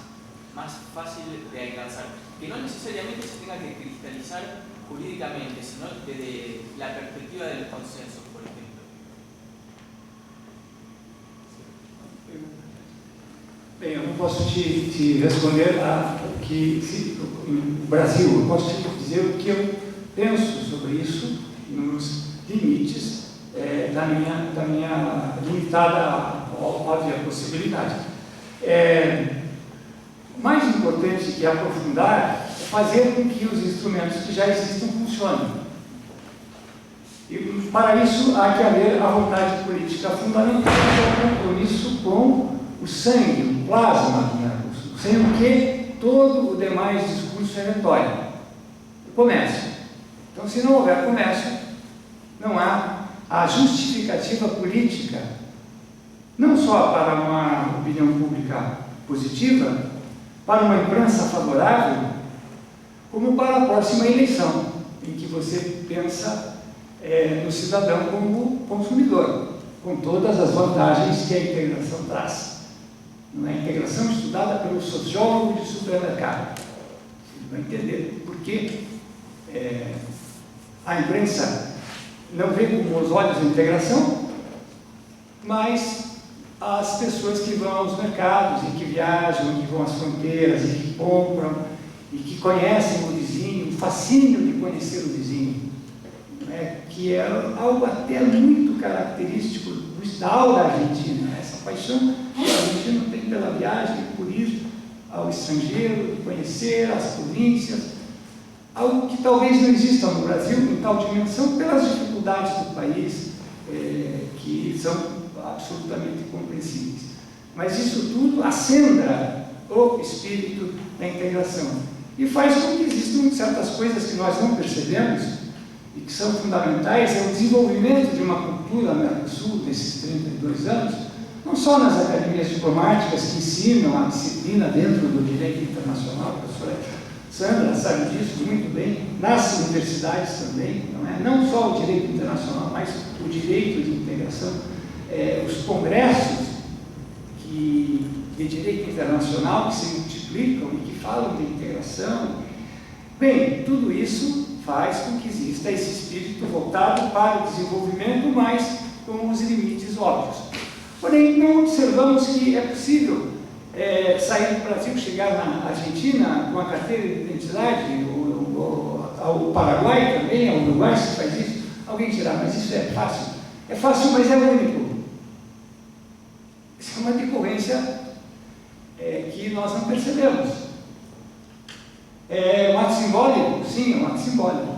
Speaker 7: fácil de alcanzar? Que no necesariamente se tenga que cristalizar jurídicamente, sino desde la perspectiva del consenso, por ejemplo.
Speaker 4: Bem, eu não posso te responder no Brasil, eu posso te dizer o que eu penso sobre isso nos limites da minha limitada, óbvia possibilidade. Mais importante que aprofundar é fazer com que os instrumentos que já existem funcionem. E para isso há que haver a vontade política fundamental, que é o compromisso com o sangue, o plasma do Mercosul, sem o que todo o demais discurso é retórico. Começo. Então, se não houver comércio, não há a justificativa política, não só para uma opinião pública positiva, para uma imprensa favorável, como para a próxima eleição, em que você pensa no cidadão como consumidor, com todas as vantagens que a integração traz. Não é a integração estudada pelo sociólogo de supermercado. Você vai entender por que a imprensa não vê com bons olhos a integração, mas as pessoas que vão aos mercados, e que viajam, que vão às fronteiras, e que compram, e que conhecem o vizinho, o fascínio de conhecer o vizinho, né? Que é algo até muito característico da aura argentina, essa paixão que o argentino tem pela viagem, por ir ao estrangeiro, de conhecer as províncias, algo que talvez não exista no Brasil em tal dimensão pelas dificuldades do país, que são absolutamente compreensíveis. Mas isso tudo acendra o espírito da integração e faz com que existam certas coisas que nós não percebemos e que são fundamentais. É o desenvolvimento de uma cultura Mercosul nesses 32 anos, não só nas academias diplomáticas que ensinam a disciplina dentro do direito internacional, a professora Sandra sabe disso muito bem, nas universidades também, não só o direito internacional, mas o direito de integração, os congressos de direito internacional que se multiplicam e que falam de integração. Bem, tudo isso faz com que exista esse espírito voltado para o desenvolvimento, mas com os limites óbvios. Porém, não observamos que é possível sair do Brasil, chegar na Argentina com a carteira de identidade, ao Paraguai também, ao Uruguai se faz isso. Alguém dirá, mas isso é fácil. É fácil, mas é único. Isso é uma decorrência que nós não percebemos. É um ato simbólico? Sim, é um ato simbólico.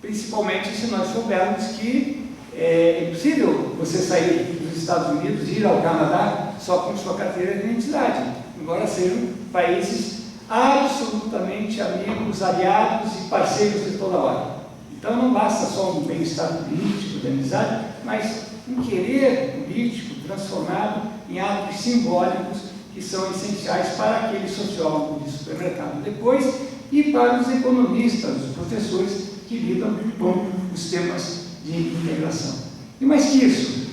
Speaker 4: Principalmente se nós soubermos que é impossível você sair dos Estados Unidos e ir ao Canadá só com sua carteira de identidade, embora sejam países absolutamente amigos, aliados e parceiros de toda hora. Então não basta só um bem-estar político, de amizade, mas um querer político transformado em atos simbólicos que são essenciais para aquele sociólogo de supermercado depois e para os economistas, os professores que lidam com os temas de integração. E mais que isso,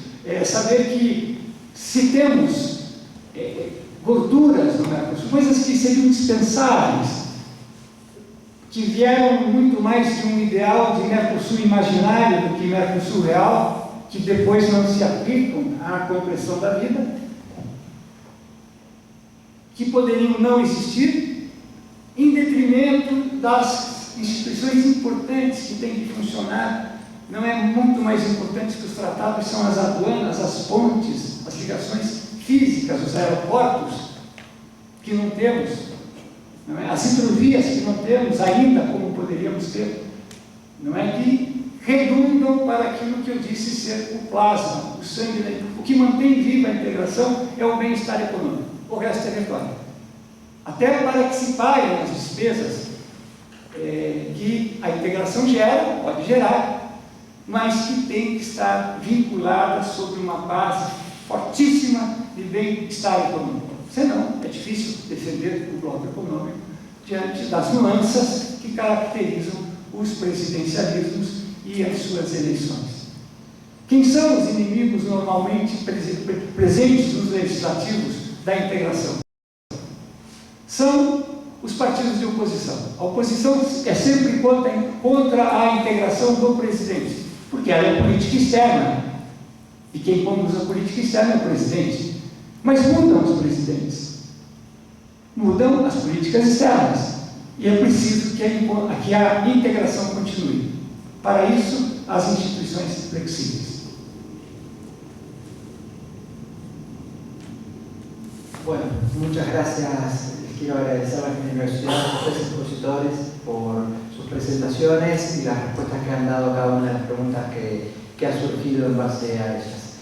Speaker 4: saber que se temos gorduras no Mercosul, coisas que seriam dispensáveis, que vieram muito mais de um ideal de Mercosul imaginário do que Mercosul real, que depois não se aplicam à compreensão da vida, que poderiam não existir, em detrimento das instituições importantes que têm que funcionar. Não é muito mais importante que os tratados, são as aduanas, as pontes, as ligações físicas, os aeroportos, que não temos, não é? As hidrovias que não temos ainda, como poderíamos ter, não é? Que redundam para aquilo que eu disse ser o plasma, o sangue. O que mantém viva a integração é o bem-estar econômico, o resto é retórica. Até para que se paguem as despesas que a integração gera, pode gerar, mas que tem que estar vinculada sobre uma base fortíssima de bem-estar econômico. Senão, é difícil defender o bloco econômico diante das nuances que caracterizam os presidencialismos e as suas eleições. Quem são os inimigos normalmente presentes nos legislativos da integração? São os partidos de oposição. A oposição é sempre contra a integração do presidente, porque ela é política externa, e quem conduz a política externa é o presidente. Mas mudam os presidentes, mudam as políticas externas, e é preciso que a integração continue. Para isso, as instituições flexíveis.
Speaker 1: Bueno, muchas gracias. Quiero agradecer a la Universidad, a los tres expositores por sus presentaciones y las respuestas que han dado a cada una de las preguntas que ha surgido en base a ellas.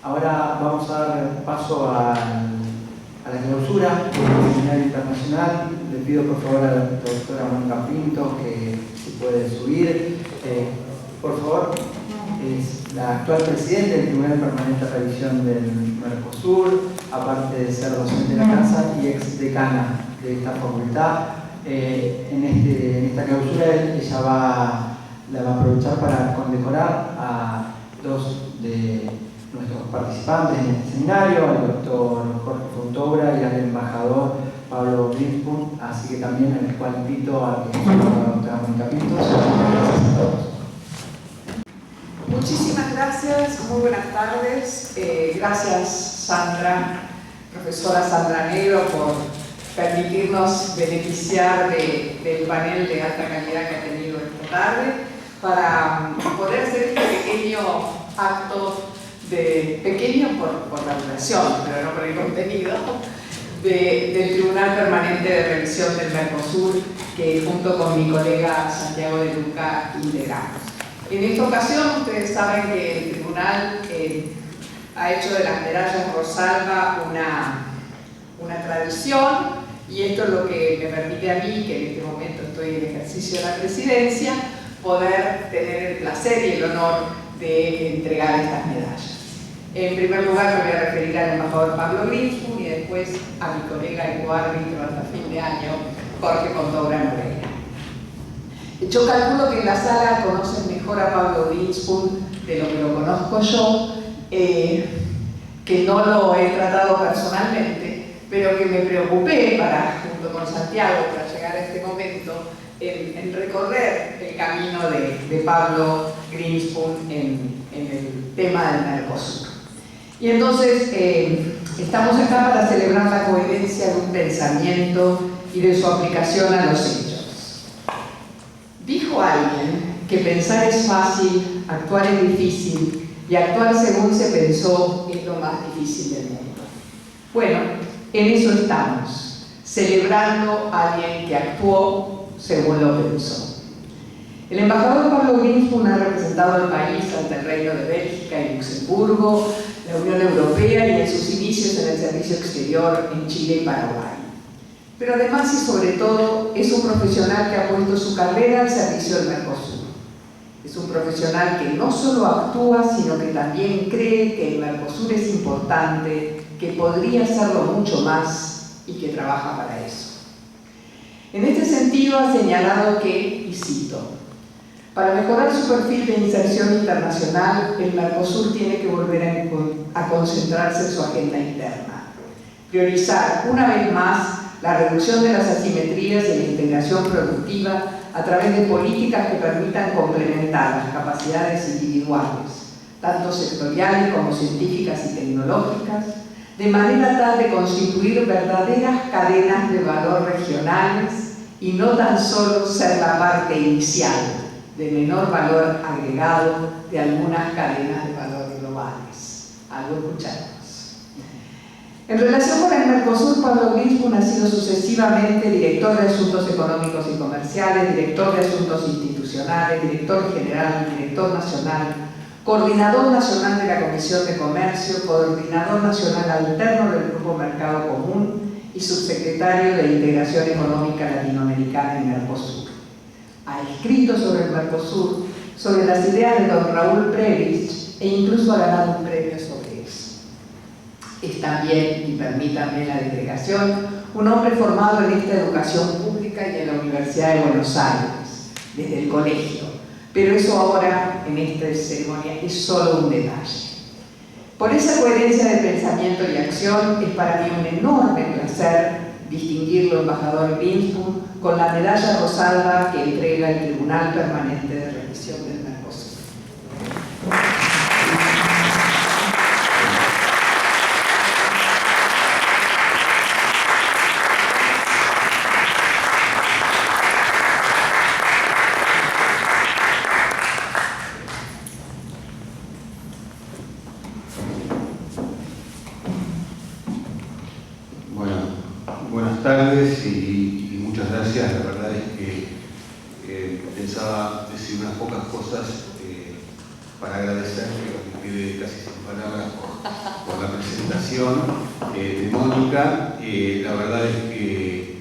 Speaker 1: Ahora vamos a dar paso a la clausura del seminario internacional. le pido por favor a la doctora Mónica Pinto que se puede subir. Por favor, es la actual presidenta del Tribunal Permanente de Revisión del Mercosur, aparte de ser docente de la casa y ex decana de esta facultad. En esta clausura ella la va a aprovechar para condecorar a dos de nuestros participantes en este seminario, al doctor Jorge Fontobra y al embajador Pablo Grinspoon, así que también el cual invito a que la doctora Mónica Pinto. Gracias a todos.
Speaker 8: Muchísimas gracias, muy buenas tardes. Gracias Sandra, profesora Sandra Negro, por permitirnos beneficiar del panel de alta calidad que ha tenido esta tarde para poder hacer este pequeño acto, pequeño por la duración, pero no por el contenido, del Tribunal Permanente de Revisión del Mercosur, que junto con mi colega Santiago de Luca integramos. En esta ocasión, ustedes saben que el Tribunal ha hecho de las medallas Rosalba una tradición, y esto es lo que me permite a mí, que en este momento estoy en ejercicio de la presidencia, poder tener el placer y el honor de entregar estas medallas. En primer lugar, me voy a referir al embajador Pablo Grinspoon y después a mi colega y coárbitro hasta fin de año, Jorge Fontobra Moreira. Yo calculo que en la sala conocen mejor a Pablo Grinspoon de lo que lo conozco yo, que no lo he tratado personalmente, pero que me preocupé junto con Santiago para llegar a este momento en recorrer el camino de Pablo Grinspoon en el tema del Mercosur. Y entonces estamos acá para celebrar la coherencia de un pensamiento y de su aplicación a los hechos. Dijo alguien que pensar es fácil, actuar es difícil y actuar según se pensó es lo más difícil del mundo. Bueno, en eso estamos, celebrando a alguien que actuó según lo pensó. El embajador Pablo Grinspoon ha representado al país ante el Reino de Bélgica y Luxemburgo, la Unión Europea y en sus inicios en el servicio exterior en Chile y Paraguay. Pero además y sobre todo es un profesional que ha puesto su carrera al servicio del Mercosur. Es un profesional que no solo actúa, sino que también cree que el Mercosur es importante, que podría hacerlo mucho más y que trabaja para eso. En este sentido ha señalado que, y cito, para mejorar su perfil de inserción internacional, el Mercosur tiene que volver a concentrarse en su agenda interna, priorizar una vez más la reducción de las asimetrías y la integración productiva a través de políticas que permitan complementar las capacidades individuales, tanto sectoriales como científicas y tecnológicas, de manera tal de constituir verdaderas cadenas de valor regionales y no tan solo ser la parte inicial de menor valor agregado de algunas cadenas de valor globales. Algo escuchamos. En relación con el Mercosur, Pablo Grinspoon ha sido sucesivamente director de Asuntos Económicos y Comerciales, director de Asuntos Institucionales, director general, director nacional, coordinador nacional de la Comisión de Comercio, coordinador nacional alterno del Grupo Mercado Común y subsecretario de Integración Económica Latinoamericana en Mercosur. Ha escrito sobre el Mercosur, sobre las ideas de don Raúl Prebisch e incluso ha ganado un premio sobre eso. Es también, y permítanme la delegación, un hombre formado en esta educación pública y en la Universidad de Buenos Aires, desde el colegio. Pero eso ahora, en esta ceremonia, es solo un detalle. Por esa coherencia de pensamiento y acción, es para mí un enorme placer distinguirlo, embajador Grinspoon, con la medalla Rosalba que entrega el Tribunal Permanente de Revisión del Mercosur.
Speaker 9: Buenas tardes y muchas gracias. La verdad es que pensaba decir unas pocas cosas para agradecer, pero me quedé casi sin palabras por la presentación de Mónica. La verdad es que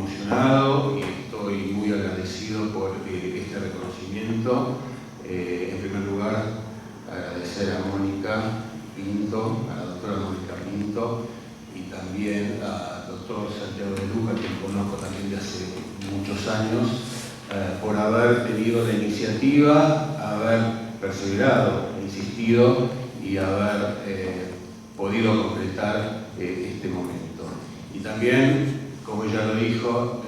Speaker 9: emocionado y estoy muy agradecido por este reconocimiento. En primer lugar, agradecer a Mónica Pinto, a la doctora Mónica Pinto, y también al doctor Santiago de Luca, que conozco también de hace muchos años, por haber tenido la iniciativa, haber perseverado, insistido y haber podido concretar este momento. Y también, como ella lo dijo,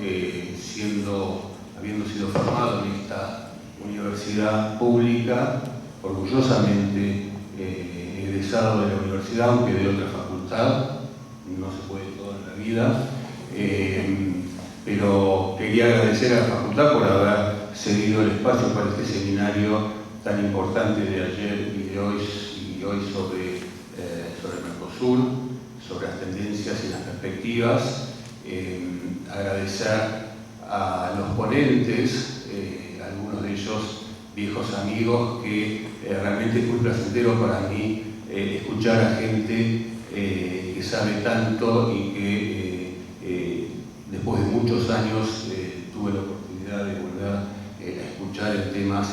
Speaker 9: habiendo sido formado en esta universidad pública, orgullosamente egresado de la universidad, aunque de otra facultad, no se puede todo en la vida, pero quería agradecer a la facultad por haber cedido el espacio para este seminario tan importante de ayer y de hoy sobre Mercosur, sobre las tendencias y las perspectivas. Agradecer a los ponentes, algunos de ellos viejos amigos, que realmente es muy placentero para mí escuchar a gente que sabe tanto y que después de muchos años tuve la oportunidad de volver a escuchar en temas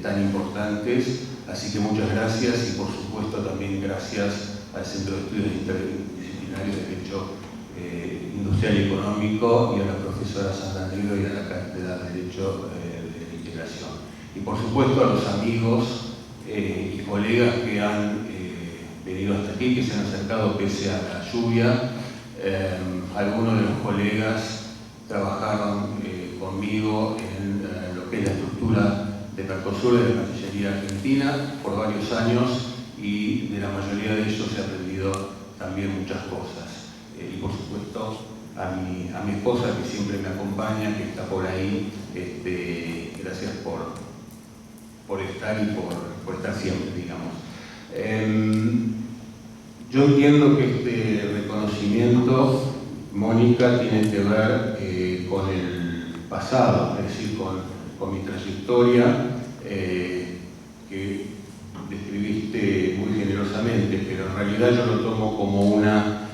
Speaker 9: tan importantes. Así que muchas gracias y por supuesto también gracias al Centro de Estudios Interdisciplinarios de Derecho Industrial y Económico y a la profesora Sandra Negro y a la Cátedra de Derecho de la Integración. Y por supuesto a los amigos y colegas que han venido hasta aquí, que se han acercado pese a la lluvia. Algunos de los colegas trabajaron conmigo en lo que es la estructura de Mercosur, de la Cancillería Argentina, por varios años, y de la mayoría de ellos he aprendido también muchas cosas. Y por supuesto a mi esposa, que siempre me acompaña, que está por ahí. Gracias por estar y por estar siempre, digamos. Yo entiendo que este reconocimiento, Mónica, tiene que ver con el pasado, es decir, con mi trayectoria, que describiste muy generosamente, pero en realidad yo lo tomo como una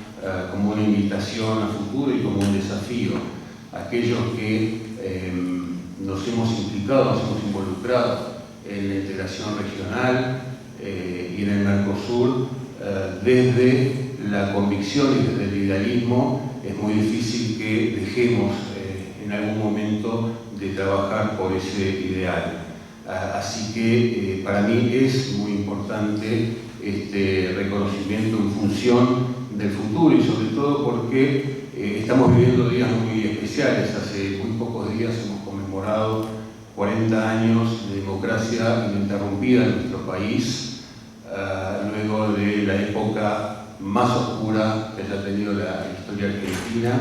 Speaker 9: invitación a futuro y como un desafío. Aquellos que nos hemos implicado, nos hemos involucrado en la integración regional y en el Mercosur, desde la convicción y desde el idealismo, es muy difícil que dejemos en algún momento de trabajar por ese ideal. Así que para mí es muy importante este reconocimiento en función del futuro y sobre todo porque estamos viviendo días muy especiales. Hace muy pocos días hemos conmemorado 40 años de democracia ininterrumpida en nuestro país, luego de la época más oscura que haya tenido la historia argentina,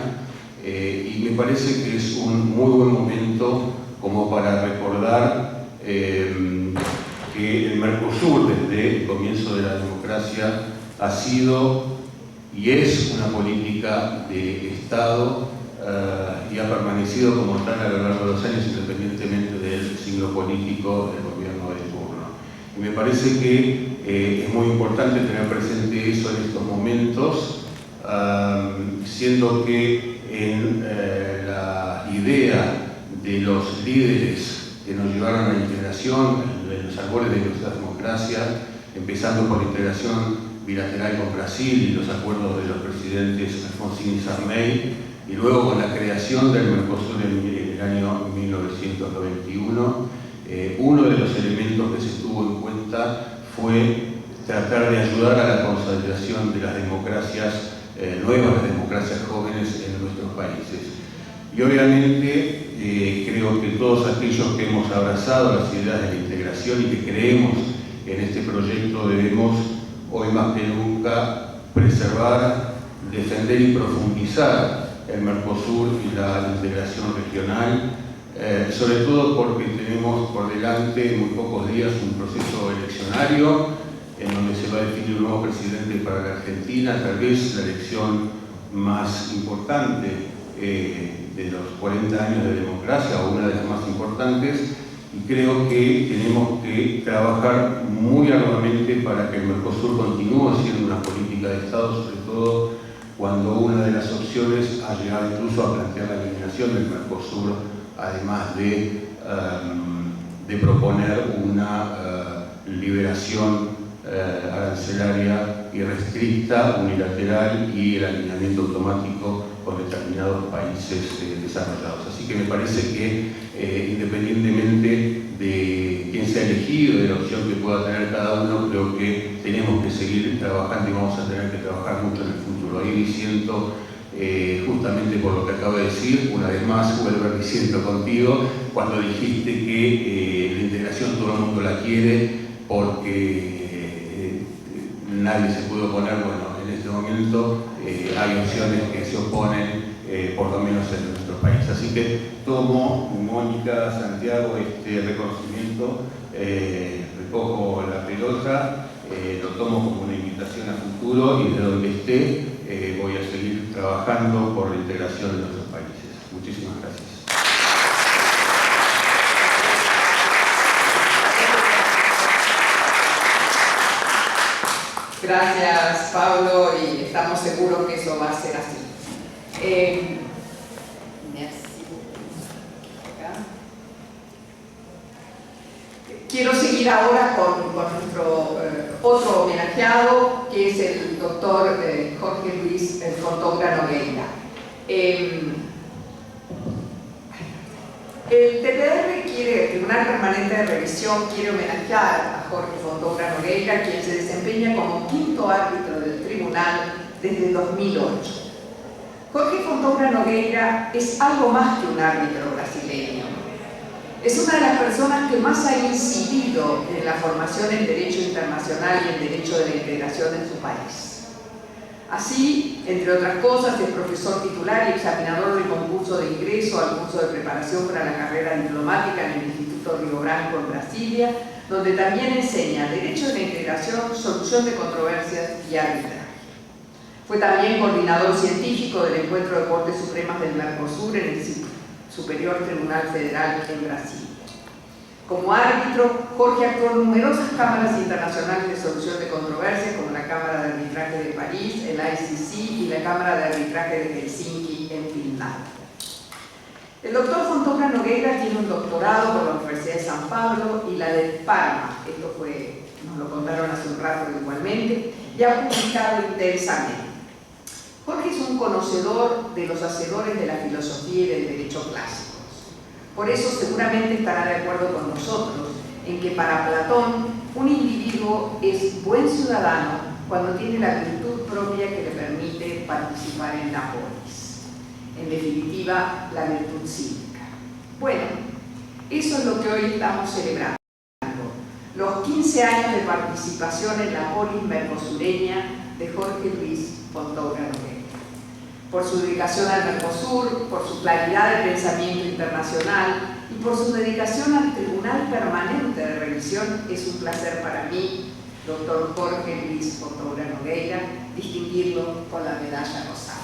Speaker 9: y me parece que es un muy buen momento como para recordar que el Mercosur, desde el comienzo de la democracia, ha sido y es una política de Estado y ha permanecido como tal a lo largo de los años, independientemente del signo político del gobierno de turno. Y me parece que es muy importante tener presente eso en estos momentos, siendo que en la idea de los líderes que nos llevaron a la integración, en los albores de nuestra democracia, empezando por la integración bilateral con Brasil y los acuerdos de los presidentes Alfonsín y Sarney, y luego con la creación del Mercosur en el año 1991, uno de los elementos que se tuvo en cuenta fue tratar de ayudar a la consolidación de las democracias nuevas, las democracias jóvenes en nuestros países. Y obviamente creo que todos aquellos que hemos abrazado las ideas de la integración y que creemos en este proyecto debemos hoy más que nunca preservar, defender y profundizar el Mercosur y la integración regional, sobre todo porque tenemos por delante en muy pocos días un proceso eleccionario en donde se va a definir un nuevo presidente para la Argentina, tal vez la elección más importante de los 40 años de democracia, o una de las más importantes, y creo que tenemos que trabajar muy arduamente para que el Mercosur continúe siendo una política de Estado, sobre todo cuando una de las opciones ha llegado incluso a plantear la eliminación del Mercosur, además de proponer una liberación arancelaria irrestricta, unilateral y el alineamiento automático con determinados países desarrollados. Así que me parece que independientemente de quién sea elegido, de la opción que pueda tener cada uno, creo que tenemos que seguir trabajando y vamos a tener que trabajar mucho en el futuro. Ahí diciendo, justamente por lo que acabo de decir, una vez más vuelvo diciendo contigo, cuando dijiste que la integración todo el mundo la quiere porque nadie se puede oponer, bueno, en este momento hay opciones que se oponen, por lo menos en nuestro país. Así que tomo, Mónica, Santiago, este reconocimiento, recojo la pelota, lo tomo como una invitación a futuro y de donde esté voy a seguir trabajando por la integración de nuestros países. Muchísimas gracias.
Speaker 8: Gracias, Pablo, y estamos seguros que eso va a ser así. Quiero seguir ahora con nuestro otro homenajeado, que es el doctor Jorge Luis Fontoura Nogueira. El TPR, Tribunal Permanente de Revisión, quiere homenajear a Jorge Fontoura Nogueira, quien se desempeña como quinto árbitro del tribunal desde 2008. Jorge Fontoura Nogueira es algo más que un árbitro brasileño. Es una de las personas que más ha incidido en la formación en Derecho Internacional y en Derecho de la Integración en su país. Así, entre otras cosas, es profesor titular y examinador del concurso de ingreso al curso de preparación para la carrera diplomática en el Instituto Río Branco en Brasilia, donde también enseña Derecho de la Integración, Solución de Controversias y Arbitraje. Fue también coordinador científico del Encuentro de Cortes Supremas del Mercosur en el Superior Tribunal Federal en Brasil. Como árbitro, Jorge actuó en numerosas cámaras internacionales de solución de controversias, como la Cámara de Arbitraje de París, el ICC y la Cámara de Arbitraje de Helsinki en Finlandia. El doctor Fontoura Nogueira tiene un doctorado por la Universidad de San Pablo y la de Parma, nos lo contaron hace un rato igualmente, y ha publicado intensamente. Jorge es un conocedor de los hacedores de la filosofía y del derecho clásico. Por eso seguramente estará de acuerdo con nosotros en que para Platón un individuo es buen ciudadano cuando tiene la virtud propia que le permite participar en la polis. En definitiva, la virtud cívica. Bueno, eso es lo que hoy estamos celebrando. Los 15 años de participación en la polis mercosureña de Jorge Luis Fontoura Nogueira. Por su dedicación al Mercosur, por su claridad de pensamiento internacional y por su dedicación al Tribunal Permanente de Revisión, es un placer para mí, doctor Jorge Luis Fontoura Nogueira, distinguirlo con la medalla rosada.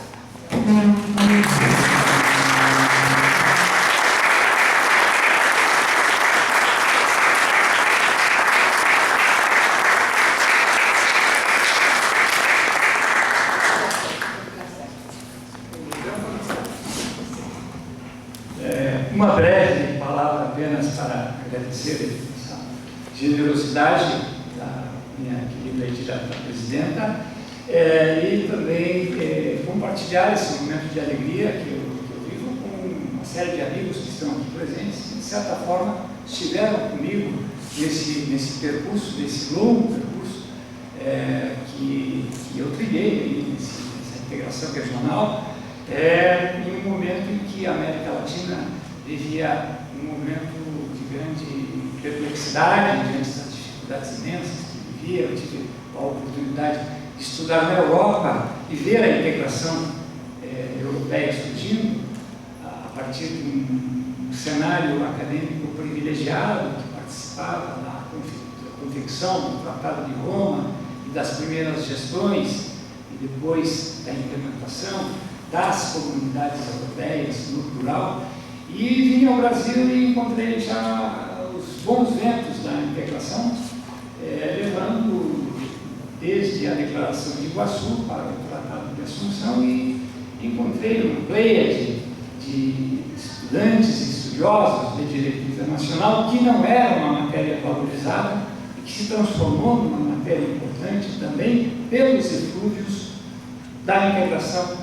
Speaker 4: Uma breve palavra apenas para agradecer essa generosidade da minha querida presidenta e também compartilhar esse momento de alegria que eu vivo com uma série de amigos que estão aqui presentes que, de certa forma, estiveram comigo nesse percurso, nesse longo percurso que eu trilhei nessa integração regional, em um momento em que a América Latina vivia um momento de grande perplexidade diante das dificuldades imensas que vivia. Eu tive a oportunidade de estudar na Europa e ver a integração europeia surgindo a partir de um cenário acadêmico privilegiado que participava da confecção do Tratado de Roma e das primeiras gestões e depois da implementação das comunidades europeias no plural. E vim ao Brasil e encontrei já os bons ventos da integração, levando desde a Declaração de Iguaçu para o Tratado de de Assunção e encontrei uma pleia de estudantes e estudiosos de direito internacional que não era uma matéria valorizada e que se transformou numa matéria importante também pelos eflúvios da integração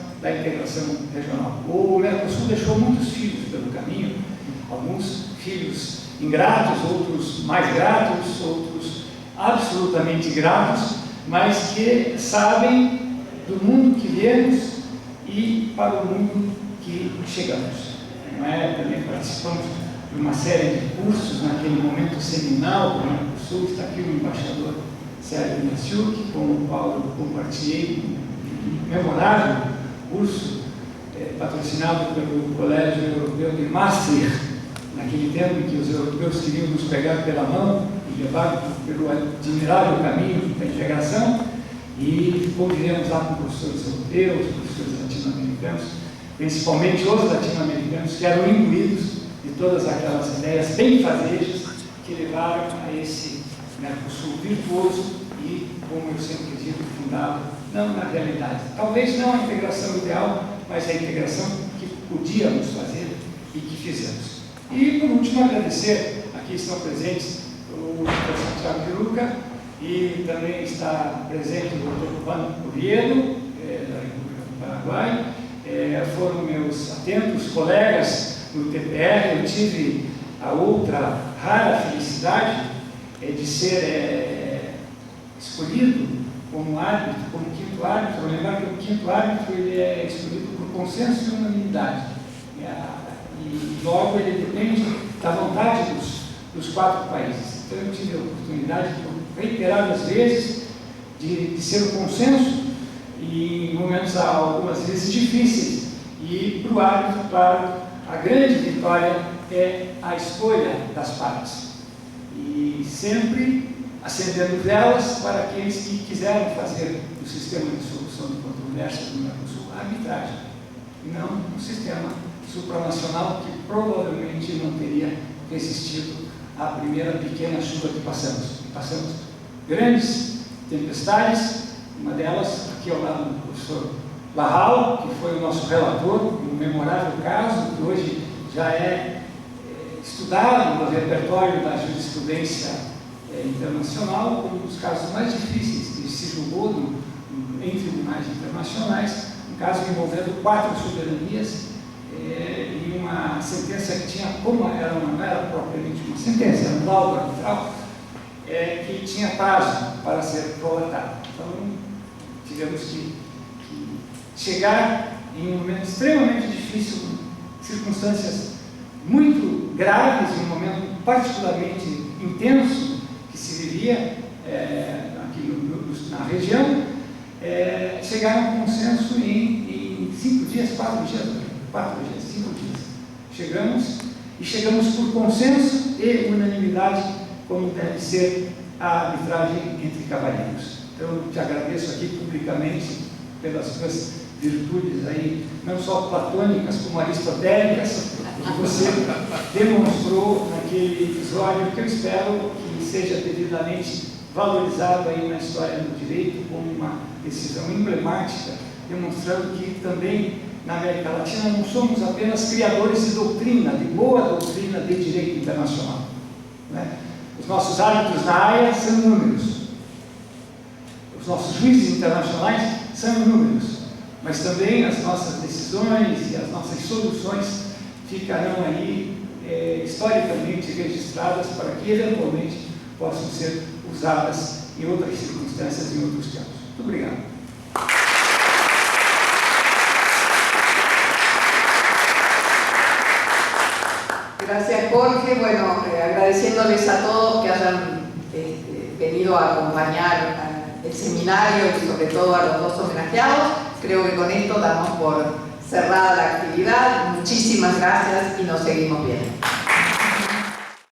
Speaker 4: regional. O Mercosul deixou muitos filhos pelo caminho, alguns filhos ingratos, outros mais gratos, outros absolutamente gratos, mas que sabem do mundo que viemos e para o mundo que chegamos. Não é? Também participamos de uma série de cursos naquele momento seminal do Mercosul. Está aqui o embaixador Sérgio Naciuc, com o qual eu compartilhei um memorável curso patrocinado pelo Colégio Europeu de Maastricht, naquele tempo em que os europeus queriam nos pegar pela mão e levar pelo admirável caminho da integração, e convivemos lá com professores europeus, professores latino-americanos, principalmente os latino-americanos, que eram imbuídos de todas aquelas ideias benfazejas que levaram a esse Mercosul virtuoso e, como eu sempre digo, fundado não na realidade. Talvez não a integração ideal, mas a integração que podíamos fazer e que fizemos. E, por último, agradecer, aqui estão presentes o Dr. Santiago de Luca, e também está presente o Dr. Juan Oviedo, da República do Paraguai. Foram meus atentos colegas no TPR. Eu tive a outra rara felicidade de ser escolhido como árbitro, como quinto árbitro. Vou lembrar que o quinto árbitro ele é escolhido por consenso e unanimidade. E logo ele depende da vontade dos 4 países. Então eu tive a oportunidade, por reiteradas vezes, de ser o consenso, e em momentos algumas vezes difíceis. E para o árbitro, claro, a grande vitória é a escolha das partes. E sempre acendendo velas para aqueles que quiseram fazer o sistema de solução de controvérsias do Mercosul a arbitragem, e não um sistema supranacional que provavelmente não teria resistido à primeira pequena chuva que passamos. Passamos grandes tempestades, uma delas aqui ao lado do professor Barral, que foi o nosso relator, um memorável caso que hoje já é estudado no repertório da jurisprudência internacional, como um dos casos mais difíceis que se julgou em tribunais internacionais, um caso envolvendo 4 soberanias e uma sentença que tinha, como não era propriamente uma sentença, era um laudo arbitral, que tinha prazo para ser prolatado. Então, tivemos que chegar em um momento extremamente difícil, circunstâncias muito graves, em um momento particularmente intenso que se vivia aqui na região, chegar a um consenso em 5 dias, 4 dias, 5 dias. Chegamos por consenso e unanimidade, como deve ser a arbitragem entre cavalheiros. Então, eu te agradeço aqui publicamente pelas suas virtudes aí, não só platônicas como aristotélicas, que você demonstrou naquele episódio, que eu espero que seja devidamente valorizado aí na história do direito como uma decisão emblemática, demonstrando que também na América Latina não somos apenas criadores de doutrina, de boa doutrina de direito internacional, né? Os nossos árbitros na Haia são números, os nossos juízes internacionais são números, mas também as nossas decisões e as nossas soluções ficarão aí historicamente registradas para que eventualmente possam ser usadas em outras circunstâncias, em outros tempos. Muito obrigado.
Speaker 8: Gracias, Jorge. Bueno, agradeciéndoles a todos que hayan venido a acompañar el seminario y sobre todo a los 2 homenajeados. Creo que con esto damos por cerrada la actividad. Muchísimas gracias y nos seguimos viendo.